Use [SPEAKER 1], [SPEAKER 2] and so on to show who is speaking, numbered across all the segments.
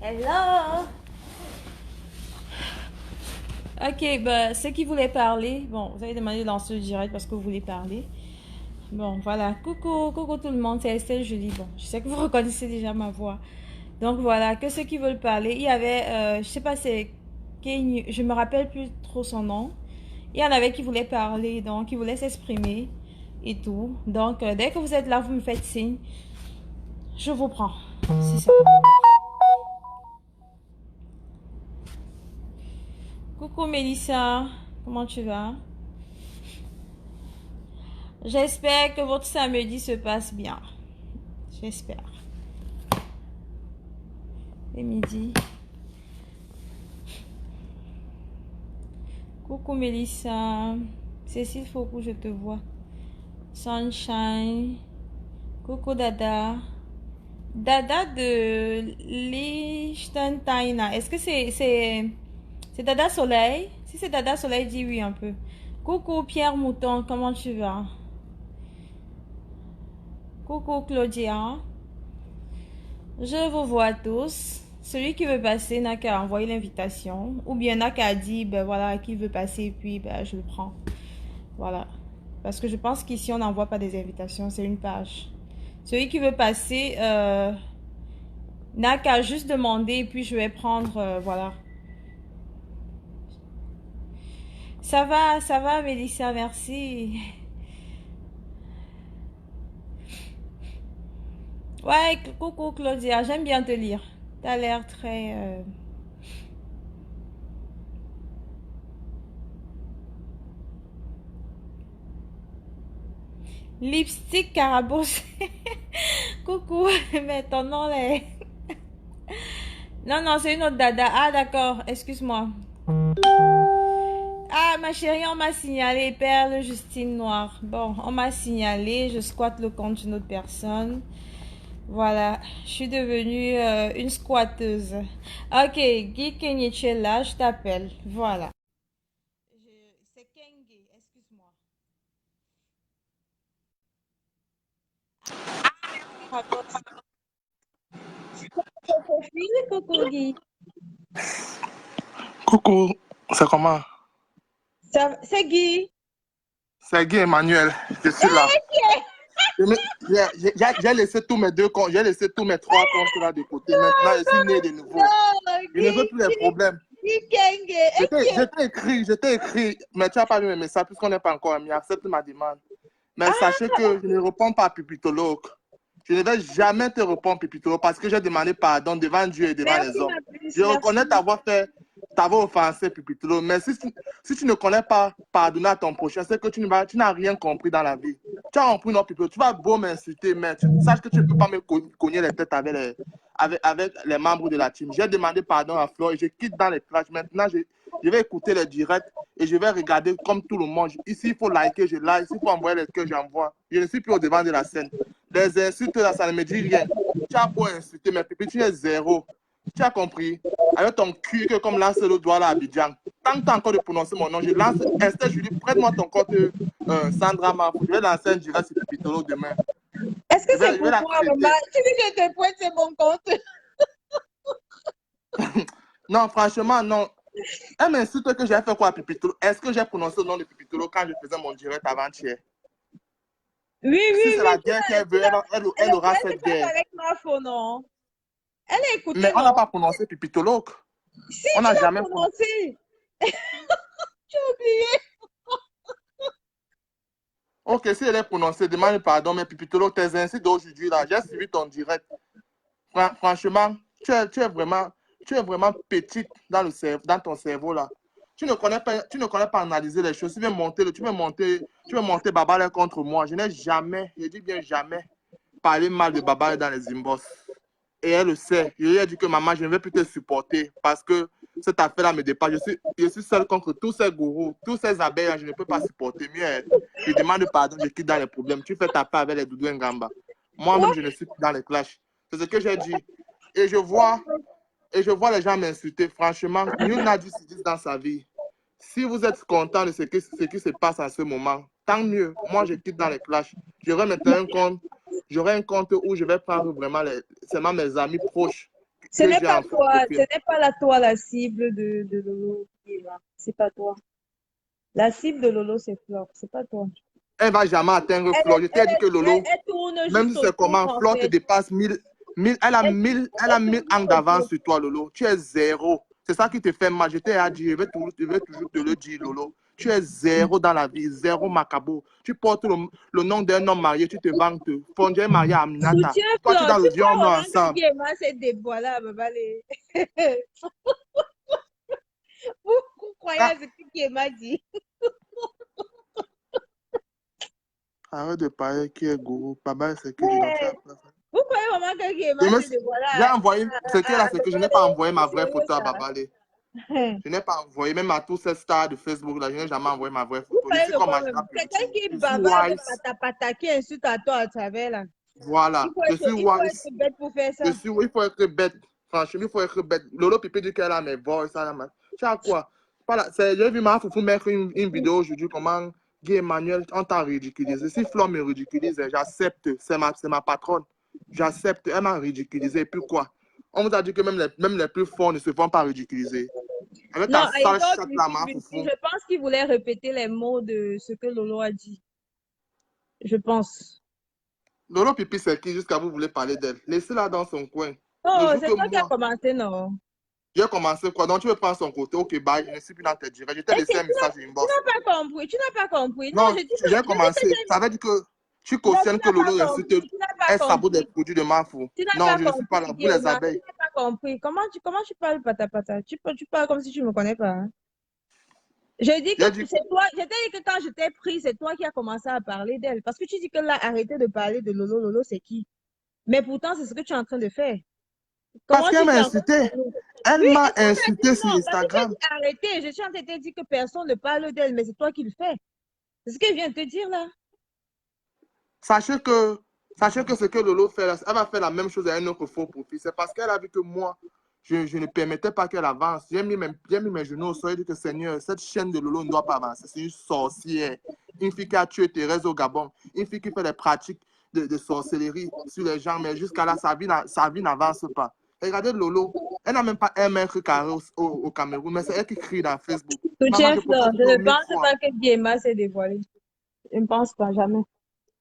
[SPEAKER 1] Hello! Ok, bah, ceux qui voulaient parler, bon, vous avez demandé de lancer le direct parce que vous voulez parler. Bon, voilà. Coucou, coucou tout le monde, c'est Estelle Jolie. Bon, je sais que vous reconnaissez déjà ma voix. Donc voilà, que ceux qui veulent parler, il y avait, je sais pas, c'est Kenny, je me rappelle plus trop son nom. Il y en avait qui voulaient parler, donc qui voulaient s'exprimer et tout. Donc, dès que vous êtes là, vous me faites signe. Je vous prends. C'est ça. Coucou Mélissa, comment tu vas? J'espère que votre samedi se passe bien. J'espère. Et midi. Coucou Mélissa. Cécile Foucault, je te vois. Sunshine. Coucou Dada. Dada de Liechtenstein. Est-ce que c'est Dada Soleil? Si c'est Dada Soleil, dis oui un peu. Coucou Pierre Mouton, comment tu vas? Coucou Claudia. Je vous vois tous. Celui qui veut passer n'a qu'à envoyer l'invitation. Ou bien n'a qu'à dire, ben voilà, qui veut passer, puis ben, je le prends. Voilà. Parce que je pense qu'ici, on n'envoie pas des invitations, c'est une page. Celui qui veut passer n'a qu'à juste demander, puis je vais prendre, voilà. Ça va, Mélissa, merci. Ouais, coucou Claudia, j'aime bien te lire. T'as l'air très... Lipstick carabosse. Coucou, mais ton nom est... Non, non, c'est une autre dada. Ah, d'accord, excuse-moi. Ah, ma chérie, on m'a signalé Perle Justine Noire. Bon, on m'a signalé, je squatte le compte d'une autre personne. Voilà, je suis devenue une squatteuse. Ok, Guy Kenyetche là, je t'appelle. Voilà. C'est Kenge, excuse-moi. Profil, coucou Guy.
[SPEAKER 2] Coucou, c'est comment?
[SPEAKER 1] C'est Guy.
[SPEAKER 2] C'est Guy Emmanuel, je suis là. J'ai laissé tous mes deux comptes, j'ai laissé tous mes trois comptes là de côté. Maintenant, je suis né de nouveau. Je ne veux plus les problèmes. Je t'ai écrit, mais tu n'as pas vu mes messages puisqu'on n'est pas encore amis. Accepte ma demande. Mais sachez que je ne réponds pas à Pipitologue. Je ne vais jamais te répondre, Pipitologue, parce que j'ai demandé pardon devant Dieu et devant les hommes. Je reconnais t'avoir offensé, Pipitologue, mais si tu ne connais pas pardonner à ton prochain, c'est que tu n'as rien compris dans la vie. Tu as compris, non, Pipitologue, tu vas beau m'insulter, mais sache que tu ne peux pas me cogner les têtes avec les membres de la team. J'ai demandé pardon à Flo et je quitte dans les clashs. Maintenant, je vais écouter les directs et je vais regarder comme tout le monde. Ici, il faut liker, je like. Ici, il faut envoyer les que j'envoie. Je ne suis plus au devant de la scène. Les insultes, là, ça ne me dit rien. Tu as beau insulter, mais Pipi, tu es zéro. Tu as compris? Avec ton cul, que comme lance le doigt là à Abidjan. Tant que tu as encore de prononcer mon nom, je lance Esther Julie, prête-moi ton compte Sandra Mafou. Je vais lancer un direct sur Pipitolo demain.
[SPEAKER 1] Est-ce que c'est
[SPEAKER 2] Je vais
[SPEAKER 1] pour
[SPEAKER 2] la
[SPEAKER 1] moi, maman?
[SPEAKER 2] traiter.
[SPEAKER 1] Tu dis que tes points, c'est mon compte.
[SPEAKER 2] Non, franchement, non. Elle m'insulte que j'ai fait quoi à Pipitolo. Est-ce que j'ai prononcé le nom de Pipitolo quand je faisais mon direct avant-hier?
[SPEAKER 1] Oui,
[SPEAKER 2] Si
[SPEAKER 1] oui,
[SPEAKER 2] c'est
[SPEAKER 1] oui.
[SPEAKER 2] la guerre qu'elle veut, elle aura cette guerre.
[SPEAKER 1] Avec ma faux, non? Elle a
[SPEAKER 2] Mais
[SPEAKER 1] écouté,
[SPEAKER 2] on n'a
[SPEAKER 1] non?
[SPEAKER 2] pas prononcé Pipitolo.
[SPEAKER 1] Si,
[SPEAKER 2] On
[SPEAKER 1] tu
[SPEAKER 2] n'a
[SPEAKER 1] l'as
[SPEAKER 2] jamais prononcé.
[SPEAKER 1] prononcé. J'ai oublié.
[SPEAKER 2] Ok, si elle est prononcée, demande pardon, mais Pipitolo, tes insultes d'aujourd'hui, là, j'ai suivi ton direct. Franchement, tu es vraiment petite dans ton cerveau, là. Tu ne connais pas analyser les choses. Tu veux monter Babale contre moi. Je n'ai jamais, je dis bien jamais, parlé mal de Babale dans les inbox. Et elle le sait. Je lui ai dit que maman, je ne vais plus te supporter parce que cette affaire-là me dépasse. Je suis seule contre tous ces gourous, tous ces abeilles, je ne peux pas supporter. Mieux, je demande pardon, je quitte dans les problèmes. Tu fais ta part avec les Doudou Ngamba. Moi-même, je ne suis plus dans les clashs. C'est ce que j'ai dit. Et je vois, et je vois les gens m'insulter. Franchement, nul n'a dit ce qu'il dit dans sa vie. Si vous êtes content de ce qui se passe en ce moment, tant mieux. Moi, je quitte dans les clashs. J'aurai maintenant un compte. J'aurai un compte où je vais prendre vraiment seulement mes amis proches
[SPEAKER 1] Ce
[SPEAKER 2] que
[SPEAKER 1] n'est
[SPEAKER 2] j'ai
[SPEAKER 1] pas
[SPEAKER 2] en fond de
[SPEAKER 1] toi, ce
[SPEAKER 2] profil.
[SPEAKER 1] n'est pas toi la cible de Lolo. C'est pas toi. La cible de Lolo, c'est Flore, c'est pas toi.
[SPEAKER 2] Elle va jamais atteindre
[SPEAKER 1] Elle,
[SPEAKER 2] Flo. Je t'ai dit que
[SPEAKER 1] elle,
[SPEAKER 2] Lolo,
[SPEAKER 1] elle tourne
[SPEAKER 2] même
[SPEAKER 1] juste
[SPEAKER 2] si c'est
[SPEAKER 1] autour,
[SPEAKER 2] comment,
[SPEAKER 1] en
[SPEAKER 2] Flo te
[SPEAKER 1] fait.
[SPEAKER 2] dépasse 1000,
[SPEAKER 1] Elle,
[SPEAKER 2] elle a
[SPEAKER 1] elle
[SPEAKER 2] 1000
[SPEAKER 1] tourne
[SPEAKER 2] ans
[SPEAKER 1] juste autour.
[SPEAKER 2] d'avance sur toi, Lolo. Tu es zéro. C'est ça qui te fait mal. Je t'ai dit, je vais toujours te le dire, Lolo. Tu es zéro dans la vie, zéro macabo. Tu portes le nom d'un homme marié, tu te vantes. Fondé marié à Aminata.
[SPEAKER 1] Soutiens
[SPEAKER 2] Toi, tu es
[SPEAKER 1] Flore.
[SPEAKER 2] dans le
[SPEAKER 1] Tu
[SPEAKER 2] vieux, on est
[SPEAKER 1] crois vraiment que
[SPEAKER 2] ensemble.
[SPEAKER 1] Guéma s'est dévoilé à Babalé? Vous croyez à
[SPEAKER 2] Ah,
[SPEAKER 1] ce que Guéma dit?
[SPEAKER 2] arrête de parler qui est gourou. Papa, c'est qui l'identité.
[SPEAKER 1] Mais vous croyez vraiment que
[SPEAKER 2] Je
[SPEAKER 1] Guéma
[SPEAKER 2] me
[SPEAKER 1] s'est dévoilé
[SPEAKER 2] J'ai envoyé, ce qui est là,
[SPEAKER 1] à
[SPEAKER 2] c'est que je n'ai pas
[SPEAKER 1] Babalé?
[SPEAKER 2] envoyé
[SPEAKER 1] C'est
[SPEAKER 2] ma vraie
[SPEAKER 1] sérieux
[SPEAKER 2] photo à
[SPEAKER 1] ça?
[SPEAKER 2] Babale. Je n'ai pas envoyé, même à tous ces stars de Facebook, là, je n'ai jamais envoyé ma vraie
[SPEAKER 1] Vous
[SPEAKER 2] photo. Je
[SPEAKER 1] parlez
[SPEAKER 2] suis
[SPEAKER 1] de
[SPEAKER 2] comme
[SPEAKER 1] quoi
[SPEAKER 2] Angela
[SPEAKER 1] même? Quelqu'un
[SPEAKER 2] Purity.
[SPEAKER 1] qui
[SPEAKER 2] Je suis
[SPEAKER 1] bavarde,
[SPEAKER 2] wise.
[SPEAKER 1] patapata, qui insulte à toi à travers là.
[SPEAKER 2] Voilà. Je suis
[SPEAKER 1] Il faut être
[SPEAKER 2] wise.
[SPEAKER 1] bête pour faire ça.
[SPEAKER 2] Il faut être bête. Franchement, il faut être bête. Lolo Pipi dit qu'elle a mes voix, ça, là, man. Tu sais quoi? J'ai vu ma foufou mettre une vidéo aujourd'hui, comment Guy Emmanuel, on t'a ridiculisé. Si Flo me ridiculise, j'accepte. C'est ma patronne. J'accepte. Elle m'a ridiculisé. Et puis quoi? On vous a dit que même les plus forts ne se font pas ridiculiser. Avec
[SPEAKER 1] Non,
[SPEAKER 2] ta
[SPEAKER 1] I
[SPEAKER 2] sale
[SPEAKER 1] thought
[SPEAKER 2] chatte là, ma foufou.
[SPEAKER 1] je pense qu'il voulait répéter les mots de ce que Lolo a dit. Je pense.
[SPEAKER 2] Lolo Pipi, c'est qui jusqu'à vous voulez parler d'elle? Laissez-la dans son coin. Le
[SPEAKER 1] Oh,
[SPEAKER 2] jour
[SPEAKER 1] c'est
[SPEAKER 2] que
[SPEAKER 1] toi qui as
[SPEAKER 2] moi,
[SPEAKER 1] commencé, non?
[SPEAKER 2] j'ai commencé quoi? Donc tu veux prendre son côté? Ok, bye, je ne suis plus dans tes directs. Je t'ai
[SPEAKER 1] Et
[SPEAKER 2] laissé un message
[SPEAKER 1] tu
[SPEAKER 2] inbox.
[SPEAKER 1] n'as pas compris, tu n'as pas compris. Non,
[SPEAKER 2] Non, j'ai
[SPEAKER 1] je dis que
[SPEAKER 2] commencé. Ça veut dire que tu
[SPEAKER 1] non, tu
[SPEAKER 2] cautionnes que
[SPEAKER 1] n'as pas
[SPEAKER 2] Lolo insulte,
[SPEAKER 1] compris, tu n'as pas
[SPEAKER 2] elle sabote des
[SPEAKER 1] compris.
[SPEAKER 2] produits de Mafou.
[SPEAKER 1] Tu n'as
[SPEAKER 2] Non,
[SPEAKER 1] pas
[SPEAKER 2] je ne suis pas là.
[SPEAKER 1] compris,
[SPEAKER 2] Vous les
[SPEAKER 1] Guéma, tu
[SPEAKER 2] abeilles.
[SPEAKER 1] n'as pas compris. Comment tu parles patapata? Tu parles comme si tu ne me connais pas, hein? Je dis que
[SPEAKER 2] J'ai dit,
[SPEAKER 1] c'est toi, je t'ai dit que quand je t'ai pris, c'est toi qui as commencé à parler d'elle. Parce que tu dis que là, arrêtez de parler de Lolo. Lolo, c'est qui? Mais pourtant, c'est ce que tu es en train de faire.
[SPEAKER 2] parce
[SPEAKER 1] Comment
[SPEAKER 2] qu'elle
[SPEAKER 1] tu
[SPEAKER 2] m'a
[SPEAKER 1] dis encore
[SPEAKER 2] insulté.
[SPEAKER 1] Lolo?
[SPEAKER 2] Elle
[SPEAKER 1] Oui,
[SPEAKER 2] m'a
[SPEAKER 1] est-ce qu'on t'a dit
[SPEAKER 2] insulté sur
[SPEAKER 1] non? Parce que tu as
[SPEAKER 2] Instagram.
[SPEAKER 1] dit arrêtez. Je suis en train de te dire que personne ne parle d'elle, mais c'est toi qui le fais. C'est ce que je viens de te dire là.
[SPEAKER 2] Sachez que, sachez que ce que Lolo fait, là, elle va faire la même chose à un autre faux profil. C'est parce qu'elle a vu que moi, je ne permettais pas qu'elle avance. J'ai mis mes genoux au sol et dit que Seigneur, cette chaîne de Lolo ne doit pas avancer. C'est une sorcière. Une fille qui a tué Thérèse au Gabon. Une fille qui fait des pratiques de sorcellerie sur les gens. Mais jusqu'à là, sa vie n'avance pas. Et regardez Lolo. Elle n'a même pas 1 mètre carré au Cameroun, mais c'est elle qui crie dans Facebook. Maman,
[SPEAKER 1] Soutien
[SPEAKER 2] je préfère
[SPEAKER 1] Fleur. Je
[SPEAKER 2] Flo
[SPEAKER 1] ne
[SPEAKER 2] 1000
[SPEAKER 1] pense
[SPEAKER 2] fois.
[SPEAKER 1] pas que Guéma s'est dévoilé. Je ne pense pas, jamais.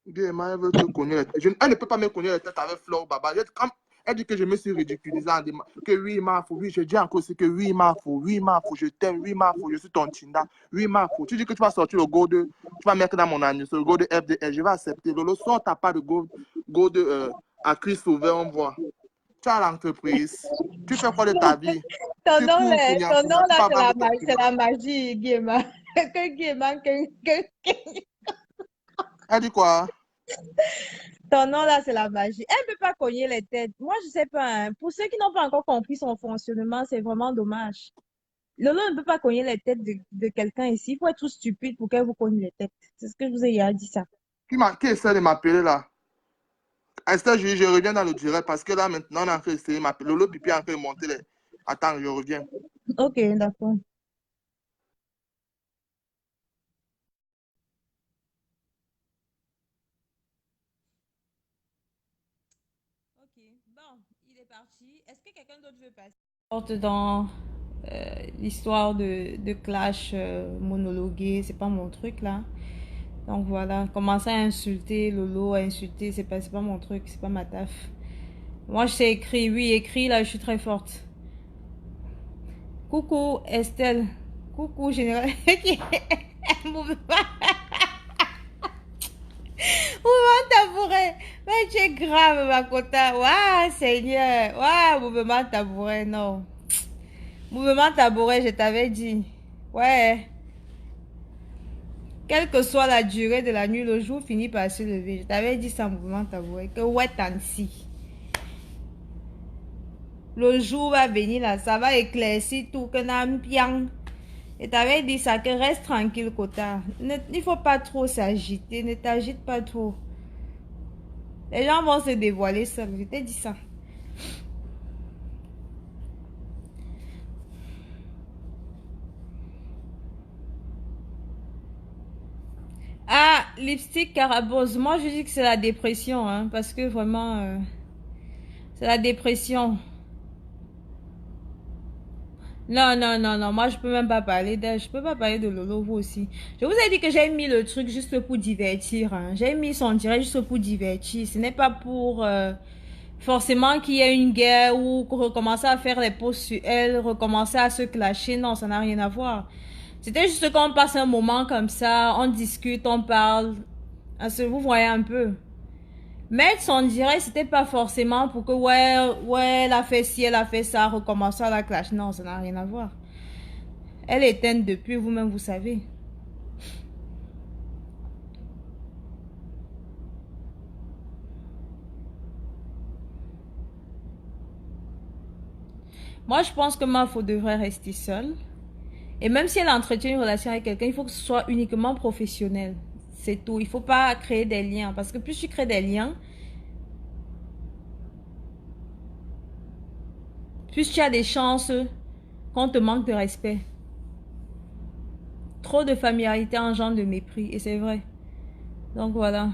[SPEAKER 2] Guéma, elle veut te connaître. Elle ne peut pas me connaître la tête avec Flo Baba. Quand elle dit que je me suis ridiculisé en disant que oui, Mafou, oui, je dis encore aussi que oui, Mafou, je t'aime, oui, Mafou, je suis ton Tinda, oui, Mafou. Tu dis que tu vas sortir le go de, tu vas mettre dans mon anus, le go de FDL, je vais accepter. Lolo, sort ta part de go de à Chris Sauver, on voit. Tu as l'entreprise. Tu fais quoi de ta vie? Tu cours,
[SPEAKER 1] Ton nom
[SPEAKER 2] tu
[SPEAKER 1] là,
[SPEAKER 2] vas vendre ton
[SPEAKER 1] c'est
[SPEAKER 2] piment.
[SPEAKER 1] la magie, Guéma. Que Guéma,
[SPEAKER 2] Elle dit quoi?
[SPEAKER 1] ton nom là, c'est la magie. Elle ne peut pas cogner les têtes. Moi, je sais pas, hein. Pour ceux qui n'ont pas encore compris son fonctionnement, c'est vraiment dommage. Lolo ne peut pas cogner les têtes de quelqu'un ici. Il faut être stupide pour qu'elle vous cogne les têtes. C'est ce que je vous ai dit ça.
[SPEAKER 2] Qui essaie de m'appeler là? Esther, je reviens dans le direct parce que là, maintenant, on a en train d'essayer de m'appeler. Lolo Pipi a en train de monter les. Attends, je reviens.
[SPEAKER 1] Ok, d'accord. Ok, bon, il est parti. Est-ce que quelqu'un d'autre veut passer? Porte dans l'histoire de clash monologué, c'est pas mon truc là. Donc voilà, commencer à insulter Lolo, à insulter, c'est pas mon truc, c'est pas ma taf. Moi je sais écrire, oui, écrit là, je suis très forte. Coucou Estelle, coucou Général. Mouvement tabouret, mais tu es grave ma cota. Waouh Seigneur, waouh mouvement tabouret, non. Mouvement tabouret, je t'avais dit. Ouais. Quelle que soit la durée de la nuit, le jour finit par se lever. Je t'avais dit ça, mouvement tabouret, que ouais, Tansi. Le jour va venir là, ça va éclaircir tout, que n'am bien. Et t'avais dit ça, que reste tranquille, Kota. Il faut pas trop s'agiter, ne t'agite pas trop. Les gens vont se dévoiler seuls, je t'ai dit ça. Ah, lipstick carabose. Moi, je dis que c'est la dépression, hein, parce que vraiment, c'est la dépression. Non, non, non, non, moi je peux même pas parler d'elle, je peux pas parler de Lolo, vous aussi. Je vous ai dit que j'ai mis le truc juste pour divertir, hein. J'ai mis son direct juste pour divertir, ce n'est pas pour forcément qu'il y ait une guerre ou recommencer à faire les posts sur elle, recommencer à se clasher, non, ça n'a rien à voir. C'était juste qu'on passe un moment comme ça, on discute, on parle, vous voyez un peu. Mettre son direct, c'était pas forcément pour que, ouais, elle a fait ci, elle a fait ça, recommencer à la clash. Non, ça n'a rien à voir. Elle est éteinte depuis, vous-même, vous savez. Moi, je pense que Mafo devrait rester seule. Et même si elle entretient une relation avec quelqu'un, il faut que ce soit uniquement professionnel. C'est tout. Il faut pas créer des liens. Parce que plus tu crées des liens, plus tu as des chances qu'on te manque de respect. Trop de familiarité engendre de mépris. Et c'est vrai. Donc voilà.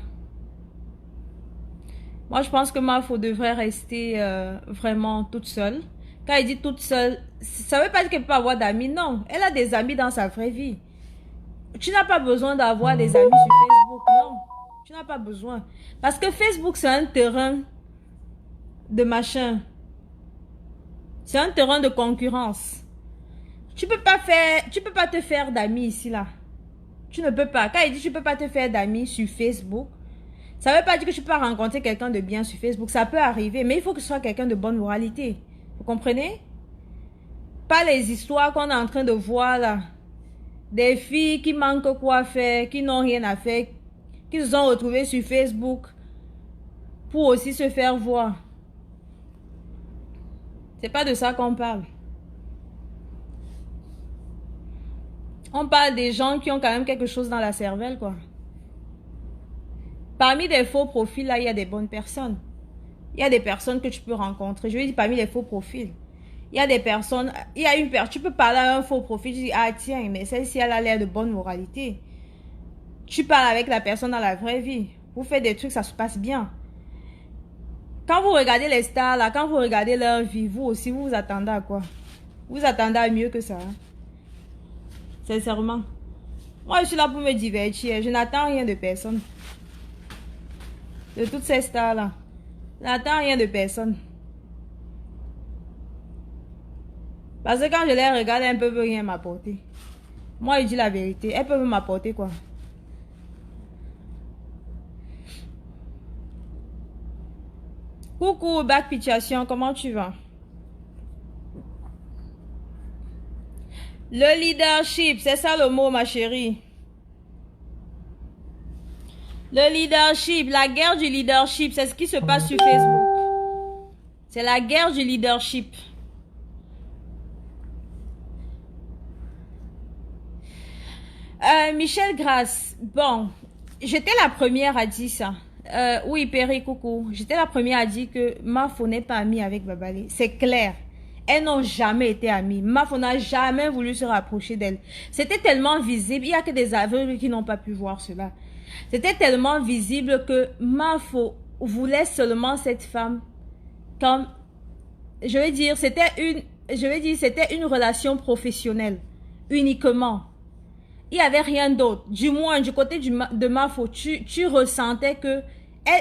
[SPEAKER 1] Moi, je pense que Mafo devrait rester vraiment toute seule. Quand elle dit toute seule, ça ne veut pas dire qu'elle peut avoir d'amis. Non, elle a des amis dans sa vraie vie. Tu n'as pas besoin d'avoir des amis sur Facebook. Non, tu n'as pas besoin. Parce que Facebook, c'est un terrain de machin. C'est un terrain de concurrence. Tu peux pas te faire d'amis ici, là. Tu ne peux pas. Quand il dit tu ne peux pas te faire d'amis sur Facebook, ça ne veut pas dire que tu peux rencontrer quelqu'un de bien sur Facebook. Ça peut arriver, mais il faut que ce soit quelqu'un de bonne moralité. Vous comprenez? Pas les histoires qu'on est en train de voir là. Des filles qui manquent quoi faire, qui n'ont rien à faire, qui se sont retrouvées sur Facebook pour aussi se faire voir. C'est pas de ça qu'on parle. On parle des gens qui ont quand même quelque chose dans la cervelle, quoi. Parmi des faux profils, là, il y a des bonnes personnes. Il y a des personnes que tu peux rencontrer. Je veux dire, parmi les faux profils. Il y a des personnes, tu peux parler à un faux profil, tu dis, ah tiens, mais celle-ci, elle a l'air de bonne moralité. Tu parles avec la personne dans la vraie vie. Vous faites des trucs, ça se passe bien. Quand vous regardez les stars, là, quand vous regardez leur vie, vous aussi, vous vous attendez à quoi? Vous vous attendez à mieux que ça. Hein? Sincèrement. Moi, je suis là pour me divertir. Je n'attends rien de personne. De toutes ces stars-là. Je n'attends rien de personne. Parce que quand je les regarde, elles ne peuvent rien m'apporter. Moi, je dis la vérité. Elles peuvent m'apporter quoi? Coucou, Back Pitchation, comment tu vas? Le leadership, c'est ça le mot, ma chérie. Le leadership, la guerre du leadership, c'est ce qui se passe sur Facebook. C'est la guerre du leadership. Michel Grasse, bon, j'étais la première à dire ça. Oui, Perry, coucou. J'étais la première à dire que Mafo n'est pas amie avec Babali. C'est clair. Elles n'ont jamais été amies. Mafo n'a jamais voulu se rapprocher d'elle. C'était tellement visible. Il n'y a que des aveugles qui n'ont pas pu voir cela. C'était tellement visible que Mafo voulait seulement cette femme comme, je vais dire, c'était une relation professionnelle. Uniquement. Il n'y avait rien d'autre. Du moins, du côté de Mafo, tu ressentais que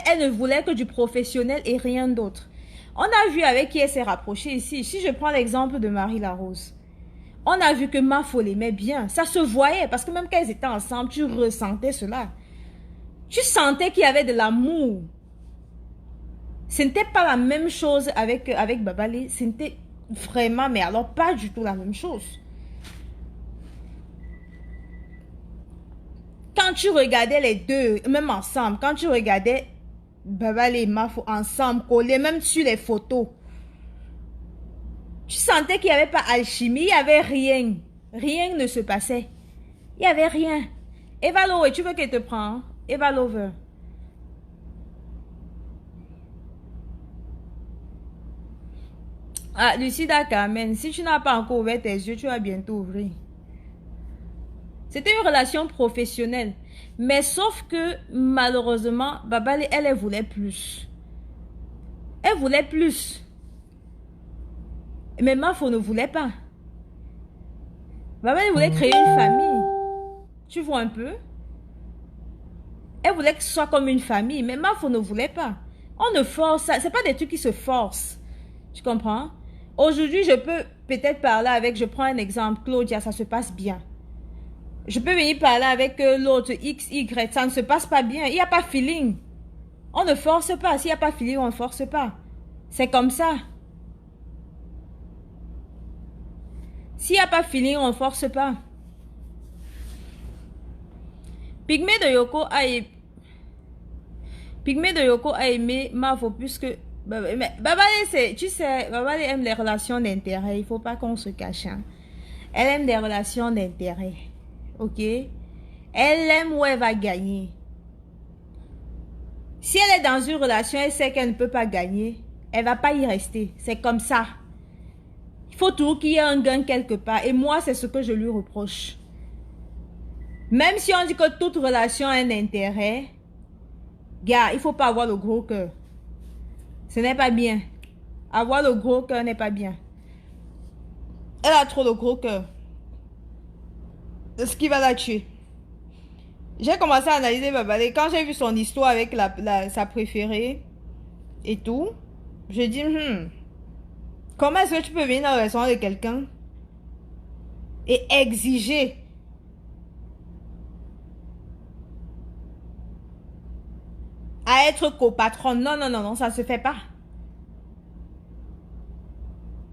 [SPEAKER 1] elle ne voulait que du professionnel et rien d'autre. On a vu avec qui elle s'est rapprochée ici. Si je prends l'exemple de Marie Larose, on a vu que Mafo l'aimait bien. Ça se voyait parce que même quand ils étaient ensemble, tu ressentais cela. Tu sentais qu'il y avait de l'amour. Ce n'était pas la même chose avec Babali. C'était vraiment, mais alors pas du tout la même chose. Quand tu regardais les deux, même ensemble, quand tu regardais Babali et Mafo ensemble, collés, même sur les photos, tu sentais qu'il n'y avait pas alchimie, il n'y avait rien. Rien ne se passait. Il n'y avait rien. Eva Lowe, tu veux qu'elle te prenne? Eva Lover. Ah, Lucida Carmen, si tu n'as pas encore ouvert tes yeux, tu vas bientôt ouvrir. C'était une relation professionnelle. Mais sauf que, malheureusement, Babali, elle voulait plus. Elle voulait plus. Mais Mafo ne voulait pas. Maman, elle voulait créer une famille. Tu vois un peu? Elle voulait que ce soit comme une famille, mais Mafo ne voulait pas. On ne force ça. C'est pas des trucs qui se forcent. Tu comprends? Aujourd'hui, je peux peut-être parler avec, je prends un exemple, Claudia, ça se passe bien. Je peux venir parler avec l'autre X, Y, ça ne se passe pas bien. Il n'y a pas feeling. On ne force pas. S'il n'y a pas feeling, on ne force pas. C'est comme ça. S'il n'y a pas feeling, on ne force pas. Pygmée de Yoko a aimé Mavo plus que... Babale, tu sais, Babale aime les relations d'intérêt. Il ne faut pas qu'on se cache. Hein. Elle aime des relations d'intérêt. Ok? Elle aime où elle va gagner. Si elle est dans une relation, elle sait qu'elle ne peut pas gagner. Elle ne va pas y rester. C'est comme ça. Il faut toujours qu'il y ait un gain quelque part. Et moi, c'est ce que je lui reproche. Même si on dit que toute relation a un intérêt, gars, il ne faut pas avoir le gros cœur. Ce n'est pas bien. Avoir le gros cœur n'est pas bien. Elle a trop le gros cœur. C'est ce qui va la tuer. J'ai commencé à analyser Babale. Quand j'ai vu son histoire avec sa préférée et tout, je dis, comment est-ce que tu peux venir dans le restaurant de quelqu'un et exiger à être copatronne? Non, non, non, non, ça ne se fait pas.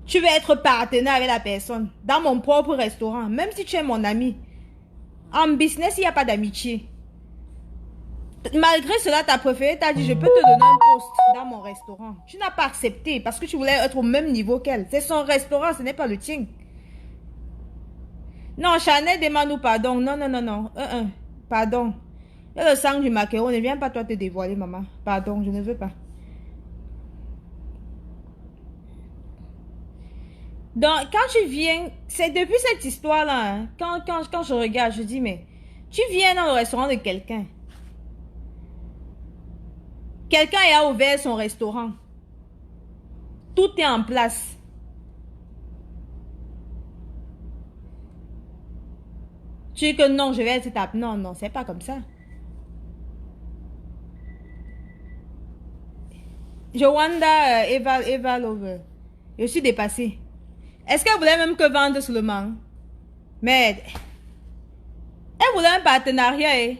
[SPEAKER 1] Tu veux être partenaire avec la personne dans mon propre restaurant, même si tu es mon ami. En business, il n'y a pas d'amitié. Malgré cela, ta préférée t'a dit, je peux te donner un poste dans mon restaurant. Tu n'as pas accepté parce que tu voulais être au même niveau qu'elle. C'est son restaurant, ce n'est pas le tien. Non, Chanel, demande-nous pardon. Non, non, non, non. Pardon. Il y a le sang du maquereau. Ne viens pas toi te dévoiler, maman. Pardon, je ne veux pas. Donc, quand tu viens, c'est depuis cette histoire-là, hein, quand je regarde, je dis, mais tu viens dans le restaurant de quelqu'un. Quelqu'un a ouvert son restaurant. Tout est en place. Tu dis que non, je vais être tape. Non, non, c'est pas comme ça. Jowanda, Eva Lover. Je suis dépassée. Est-ce qu'elle voulait même que vendre seulement? Mais elle voulait un partenariat. Eh?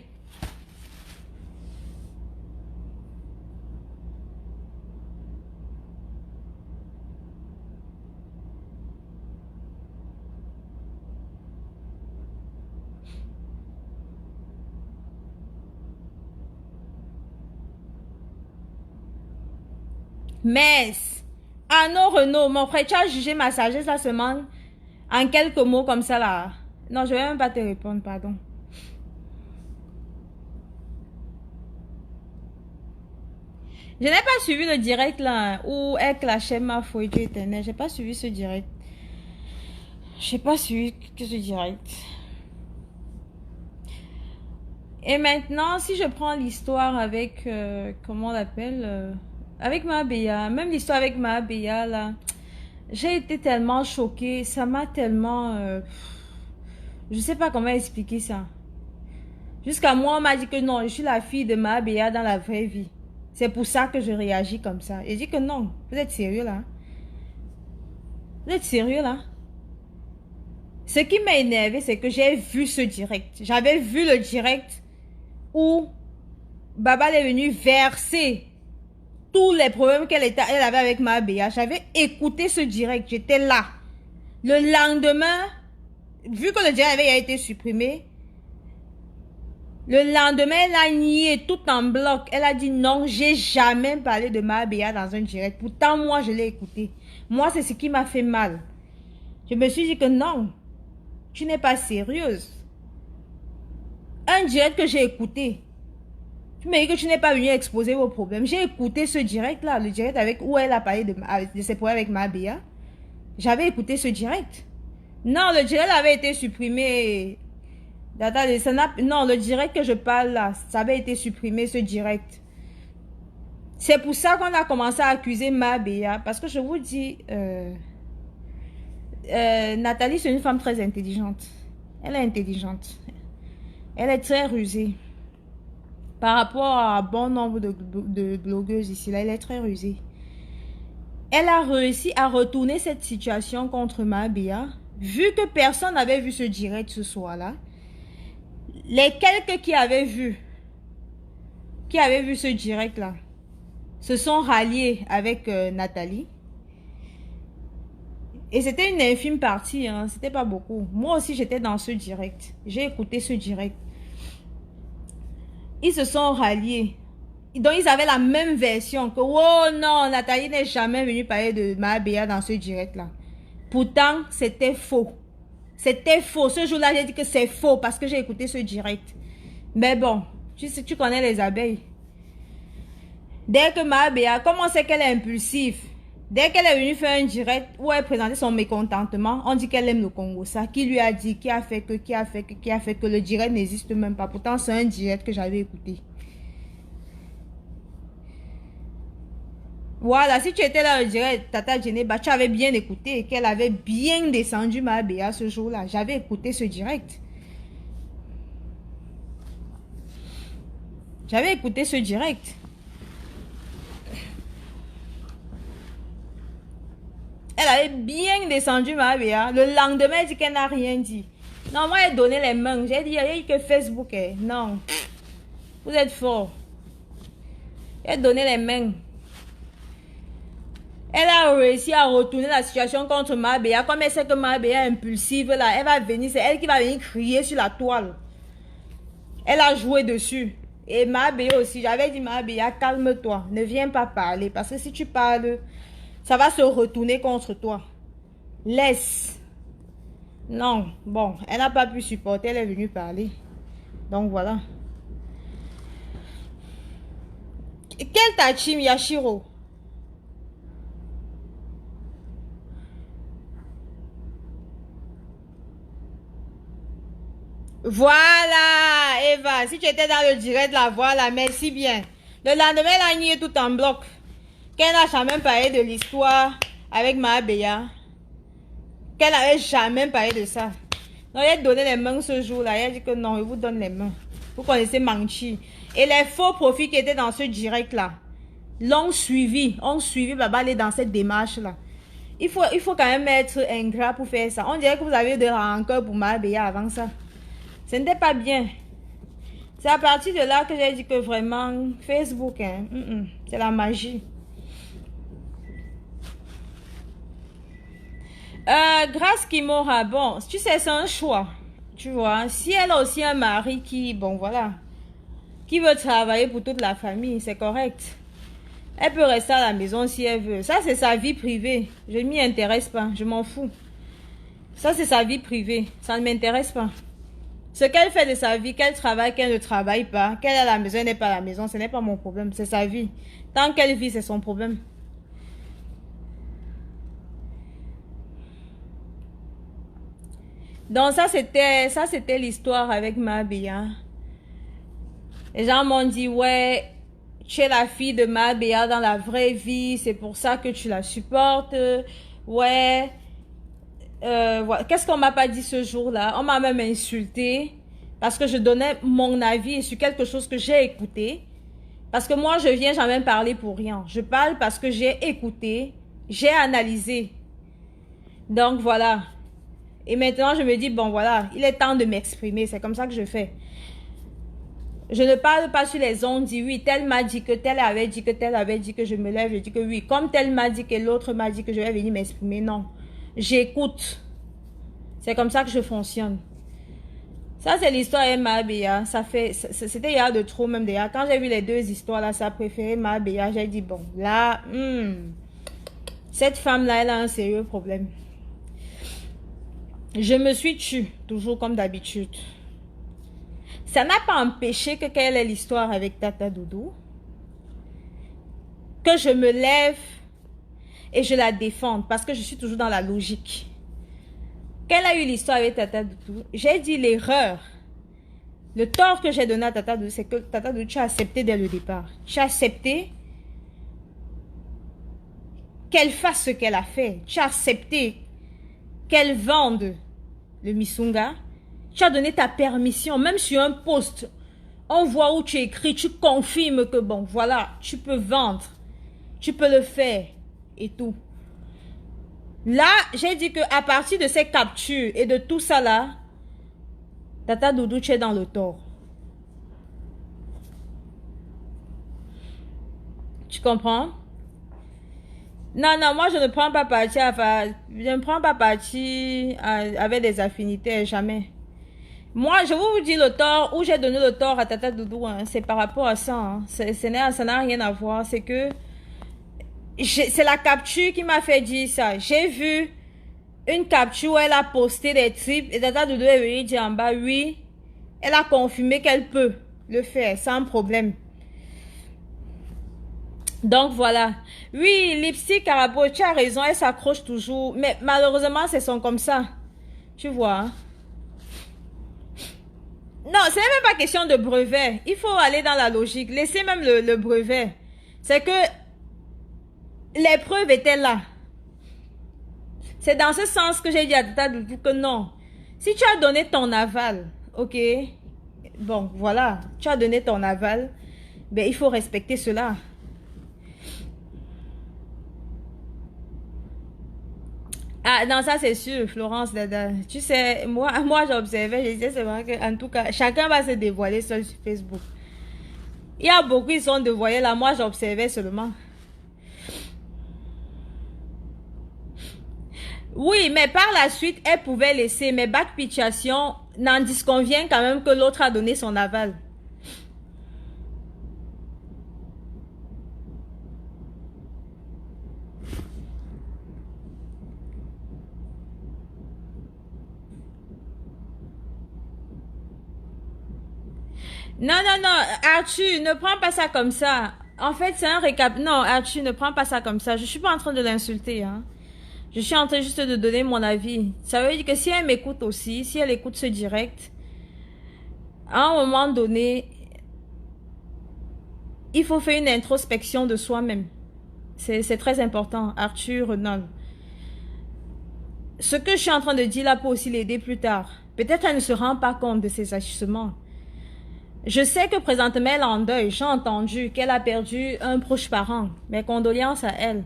[SPEAKER 1] Mais, ah non, Renaud, mon frère, tu as jugé ma sagesse la semaine en quelques mots comme ça là. Non, je vais même pas te répondre, pardon. Je n'ai pas suivi le direct là où elle clashait ma foi Dieu éternel. J'ai pas suivi ce direct. J'ai pas suivi que ce direct. Et maintenant, si je prends l'histoire avec, comment on l'appelle, avec Mahabéa, même l'histoire avec Mahabéa là, j'ai été tellement choquée, ça m'a tellement, je sais pas comment expliquer ça. Jusqu'à moi, on m'a dit que non, je suis la fille de Mahabéa dans la vraie vie. C'est pour ça que je réagis comme ça. Et je dis que non, vous êtes sérieux là? Vous êtes sérieux là? Ce qui m'a énervé, c'est que j'ai vu ce direct. J'avais vu le direct où Baba est venu verser tous les problèmes qu'elle avait avec Mahabéa. J'avais écouté ce direct, j'étais là. Le lendemain, vu que le direct avait été supprimé, le lendemain, elle a nié tout en bloc. Elle a dit non, j'ai jamais parlé de Mahabéa dans un direct. Pourtant, moi, je l'ai écouté. Moi, c'est ce qui m'a fait mal. Je me suis dit que non, tu n'es pas sérieuse. Un direct que j'ai écouté. Tu me dis que tu n'es pas venu exposer vos problèmes. J'ai écouté ce direct là, le direct avec où elle a parlé de ses problèmes avec Mahabéa. J'avais écouté ce direct. Non, le direct avait été supprimé. Non, le direct que je parle là, ça avait été supprimé, ce direct. C'est pour ça qu'on a commencé à accuser Mahabéa. Parce que je vous dis, Nathalie, c'est une femme très intelligente. Elle est intelligente. Elle est très rusée. Par rapport à un bon nombre de blogueuses ici, là, elle est très rusée. Elle a réussi à retourner cette situation contre Mabéa. Vu que personne n'avait vu ce direct ce soir-là, les quelques qui avaient vu ce direct-là, se sont ralliés avec Nathalie. Et c'était une infime partie, hein, c'était pas beaucoup. Moi aussi, j'étais dans ce direct. J'ai écouté ce direct. Ils se sont ralliés. Donc, ils avaient la même version que, oh non, Nathalie n'est jamais venue parler de Mabéa dans ce direct-là. Pourtant, c'était faux. C'était faux. Ce jour-là, j'ai dit que c'est faux parce que j'ai écouté ce direct. Mais bon, tu connais les abeilles. Dès que Mabéa, comment c'est qu'elle est impulsive? Dès qu'elle est venue faire un direct où elle présentait son mécontentement, on dit qu'elle aime le Congo. Ça, qui lui a dit, qui a fait que le direct n'existe même pas. Pourtant, c'est un direct que j'avais écouté. Voilà, si tu étais là, le direct, Tata Djeneba, tu avais bien écouté, qu'elle avait bien descendu Mabéa ce jour-là. J'avais écouté ce direct. J'avais écouté ce direct. Elle avait bien descendu Mabéa. Le lendemain, elle dit qu'elle n'a rien dit. Non, moi, elle donnait les mains. J'ai dit, il n'y a eu que Facebook. Non. Vous êtes fort. Elle donnait les mains. Elle a réussi à retourner la situation contre Mabéa. Comme elle sait que Mabéa est impulsive, là, elle va venir, c'est elle qui va venir crier sur la toile. Elle a joué dessus. Et Mabéa aussi, j'avais dit Mabéa, calme-toi. Ne viens pas parler. Parce que si tu parles, ça va se retourner contre toi. Laisse. Non, bon, elle n'a pas pu supporter, elle est venue parler. Donc voilà. Quel tachim, Yashiro? Voilà, Eva. Si tu étais dans le direct, là, voilà, merci bien. Le lendemain, elle a nié tout en bloc. Qu'elle n'a jamais parlé de l'histoire avec Mabéa. Qu'elle n'avait jamais parlé de ça. Donc, elle a donné les mains ce jour-là. Elle a dit que non, je vous donne les mains. Vous connaissez Manchi. Et les faux profils qui étaient dans ce direct-là, l'ont suivi. Ont suivi Baba aller dans cette démarche-là. Il faut quand même être ingrat pour faire ça. On dirait que vous avez de la rancœur pour Mabéa avant ça. Ce n'était pas bien. C'est à partir de là que j'ai dit que vraiment, Facebook, hein, c'est la magie. Grâce Kimora, bon, tu sais, c'est un choix. Tu vois, si elle a aussi un mari qui, bon, voilà, qui veut travailler pour toute la famille, c'est correct. Elle peut rester à la maison si elle veut. Ça, c'est sa vie privée. Je ne m'y intéresse pas. Je m'en fous. Ça, c'est sa vie privée. Ça ne m'intéresse pas. Ce qu'elle fait de sa vie, qu'elle travaille, qu'elle ne travaille pas, qu'elle est à la maison, elle n'est pas à la maison, ce n'est pas mon problème. C'est sa vie. Tant qu'elle vit, c'est son problème. Donc, ça, c'était l'histoire avec Mabéa. Les gens m'ont dit, ouais, tu es la fille de Mabéa dans la vraie vie, c'est pour ça que tu la supportes. Ouais. Voilà. Qu'est-ce qu'on m'a pas dit ce jour-là? On m'a même insulté parce que je donnais mon avis sur quelque chose que j'ai écouté. Parce que moi, je viens jamais parler pour rien. Je parle parce que j'ai écouté, j'ai analysé. Donc, voilà. Et maintenant, je me dis, bon, voilà, il est temps de m'exprimer. C'est comme ça que je fais. Je ne parle pas sur les ondes, dit oui, tel m'a dit que tel avait dit que tel avait dit que je me lève, je dis que oui. Comme tel m'a dit que l'autre m'a dit que je vais venir m'exprimer. Non. J'écoute. C'est comme ça que je fonctionne. Ça, c'est l'histoire de Mabéa. C'était il y a de trop même déjà. Quand j'ai vu les deux histoires là, ça a préféré Mabéa. J'ai dit, bon, là, cette femme-là, elle a un sérieux problème. Je me suis tue, toujours comme d'habitude. Ça n'a pas empêché que quelle est l'histoire avec Tata Doudou, que je me lève et je la défende parce que je suis toujours dans la logique. Quelle a eu l'histoire avec Tata Doudou? J'ai dit l'erreur. Le tort que j'ai donné à Tata Doudou, c'est que Tata Doudou, tu as accepté dès le départ. Tu as accepté qu'elle fasse ce qu'elle a fait. Tu as accepté qu'elle vende le Missunga. Tu as donné ta permission, même sur un post. On voit où tu écris, tu confirmes que bon, voilà, tu peux vendre. Tu peux le faire et tout. Là, j'ai dit que à partir de ces captures et de tout ça là, Tata Doudou, tu es dans le tort. Tu comprends? Non, non, moi je ne prends pas parti, enfin, je ne prends pas parti avec des affinités, jamais. Moi, je vais vous dire le tort, où j'ai donné le tort à Tata Doudou, hein, c'est par rapport à ça. Hein. Ça n'a rien à voir, c'est que c'est la capture qui m'a fait dire ça. J'ai vu une capture où elle a posté des trips et Tata Doudou est venue dire en bas, oui, elle a confirmé qu'elle peut le faire sans problème. Donc voilà. Oui, Lipstick Carapo, tu as raison, elle s'accroche toujours. Mais malheureusement, c'est son comme ça. Tu vois. Hein? Non, ce n'est même pas question de brevet. Il faut aller dans la logique. Laissez même le brevet. C'est que les preuves étaient là. C'est dans ce sens que j'ai dit à Tata Doudou que non. Si tu as donné ton aval, ok. Bon, voilà. Tu as donné ton aval. Ben, il faut respecter cela. Ah non, ça c'est sûr, Florence Dada. Tu sais, moi j'observais, je disais c'est vrai que en tout cas, chacun va se dévoiler seul sur Facebook. Il y a beaucoup qui sont dévoilés là, moi j'observais seulement. Oui, mais par la suite, elle pouvait laisser, mais backpitchation n'en disconvient quand même que l'autre a donné son aval. Non, non, non, Arthur, ne prends pas ça comme ça. En fait, c'est un récap. Non, Arthur, ne prends pas ça comme ça. Je suis pas en train de l'insulter, hein. Je suis en train juste de donner mon avis. Ça veut dire que si elle m'écoute aussi, si elle écoute ce direct, à un moment donné, il faut faire une introspection de soi-même. C'est très important, Arthur, Renaud. Ce que je suis en train de dire là peut aussi l'aider plus tard. Peut-être elle ne se rend pas compte de ses agissements. Je sais que présentement elle est en deuil. J'ai entendu qu'elle a perdu un proche parent. Mes condoléances à elle.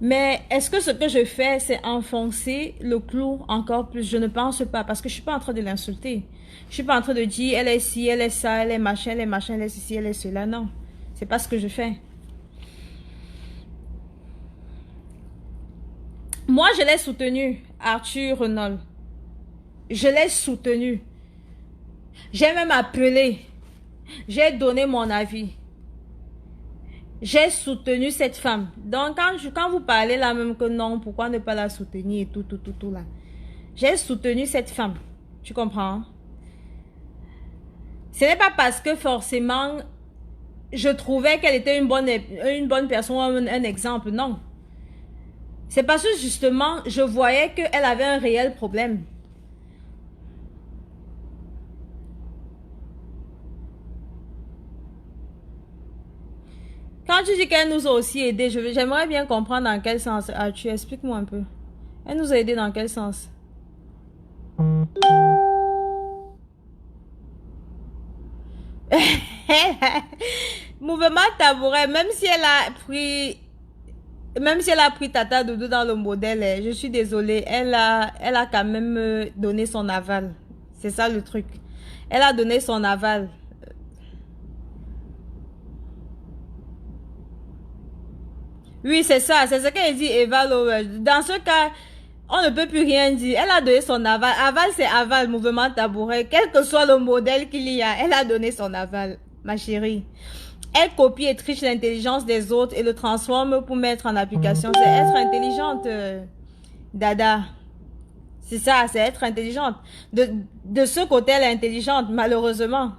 [SPEAKER 1] Mais est-ce que ce que je fais, c'est enfoncer le clou encore plus? Je ne pense pas, parce que je suis pas en train de l'insulter. Je suis pas en train de dire elle est ci, elle est ça, elle est machin, elle est machin, elle est ceci, elle est cela. Non, c'est pas ce que je fais. Moi, je l'ai soutenu, Arthur Renaud. Je l'ai soutenu. J'ai même appelé. J'ai donné mon avis. J'ai soutenu cette femme. Donc, quand vous parlez là même que non, pourquoi ne pas la soutenir et tout là. J'ai soutenu cette femme. Tu comprends? Ce n'est pas parce que forcément, je trouvais qu'elle était une bonne personne, un exemple. Non. C'est parce que justement, je voyais qu'elle avait un réel problème. Quand tu dis qu'elle nous a aussi aidés, j'aimerais bien comprendre dans quel sens. Ah, tu expliques-moi un peu. Elle nous a aidés dans quel sens? Mouvement tabouret, même si elle a pris Tata Doudou dans le modèle, je suis désolée, elle a quand même donné son aval. C'est ça le truc. Elle a donné son aval. Oui, c'est ça. C'est ce qu'elle dit, Eva Lowe. Dans ce cas, on ne peut plus rien dire. Elle a donné son aval. Aval, c'est aval, mouvement tabouret. Quel que soit le modèle qu'il y a, elle a donné son aval, ma chérie. Elle copie et triche l'intelligence des autres et le transforme pour mettre en application. C'est être intelligente, Dada. C'est ça, c'est être intelligente. De ce côté, elle est intelligente, malheureusement.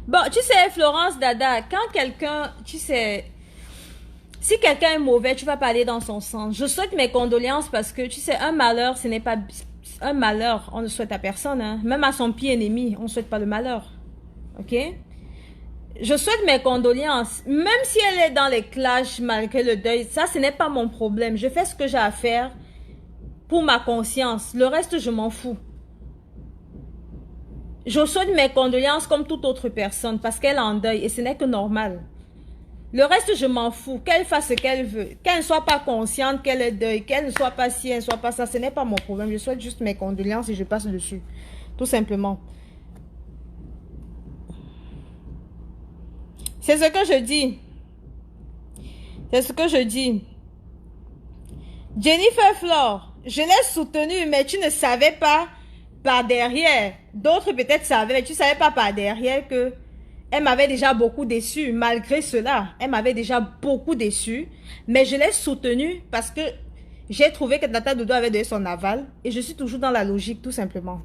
[SPEAKER 1] Bon, tu sais, Florence Dada, quand quelqu'un, tu sais, si quelqu'un est mauvais, tu vas pas aller dans son sens. Je souhaite mes condoléances parce que, tu sais, un malheur, ce n'est pas un malheur, on ne souhaite à personne. Hein. Même à son pire ennemi, on ne souhaite pas le malheur. Ok? Je souhaite mes condoléances. Même si elle est dans les clashs malgré le deuil, ça, ce n'est pas mon problème. Je fais ce que j'ai à faire pour ma conscience. Le reste, je m'en fous. Je souhaite mes condoléances comme toute autre personne parce qu'elle est en deuil et ce n'est que normal. Le reste, je m'en fous. Qu'elle fasse ce qu'elle veut. Qu'elle ne soit pas consciente qu'elle est deuil. Qu'elle ne soit pas ci, elle ne soit pas ça. Ce n'est pas mon problème. Je souhaite juste mes condoléances et je passe dessus. Tout simplement. C'est ce que je dis. C'est ce que je dis. Jennifer Flore, je l'ai soutenue, mais tu ne savais pas par derrière. D'autres peut-être savaient, mais tu ne savais pas par derrière que elle m'avait déjà beaucoup déçu. Malgré cela, elle m'avait déjà beaucoup déçu. Mais je l'ai soutenue parce que j'ai trouvé que Tata Dodo avait donné son aval. Et je suis toujours dans la logique, tout simplement.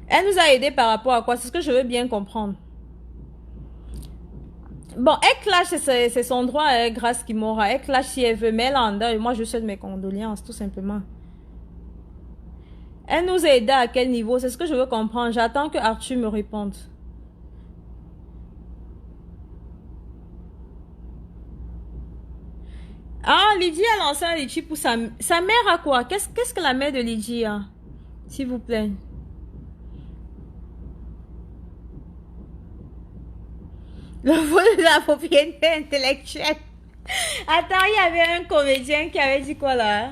[SPEAKER 1] Elle nous a aidés par rapport à quoi? C'est ce que je veux bien comprendre. Bon, elle clash, c'est son droit, Grâce Kimora. Elle clash si elle veut, mais elle en deuil. Moi, je souhaite mes condoléances, tout simplement. Elle nous a aidés à quel niveau? C'est ce que je veux comprendre. J'attends que Arthur me réponde. Ah, Lydie a lancé un litchi pour sa mère à quoi? Qu'est-ce que la mère de Lydie a? S'il vous plaît. Le vol de la propriété intellectuelle. Attends, il y avait un comédien qui avait dit quoi là?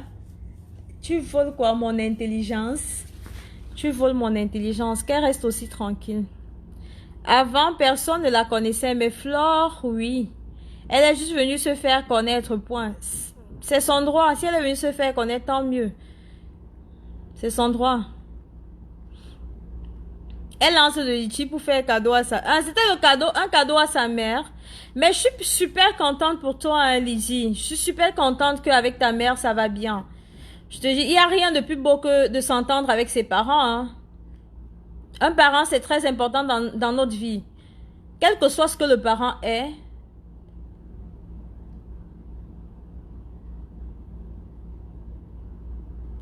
[SPEAKER 1] Tu voles quoi, mon intelligence? Tu voles mon intelligence. Qu'elle reste aussi tranquille. Avant, personne ne la connaissait, mais Flore, oui. Elle est juste venue se faire connaître, point. C'est son droit. Si elle est venue se faire connaître, tant mieux. C'est son droit. Elle lance le litchi pour faire cadeau à sa... Ah, c'était un cadeau à sa mère. Mais je suis super contente pour toi, hein, Lydie. Je suis super contente qu'avec ta mère, ça va bien. Je te dis, il n'y a rien de plus beau que de s'entendre avec ses parents. Hein. Un parent, c'est très important dans notre vie. Quel que soit ce que le parent est.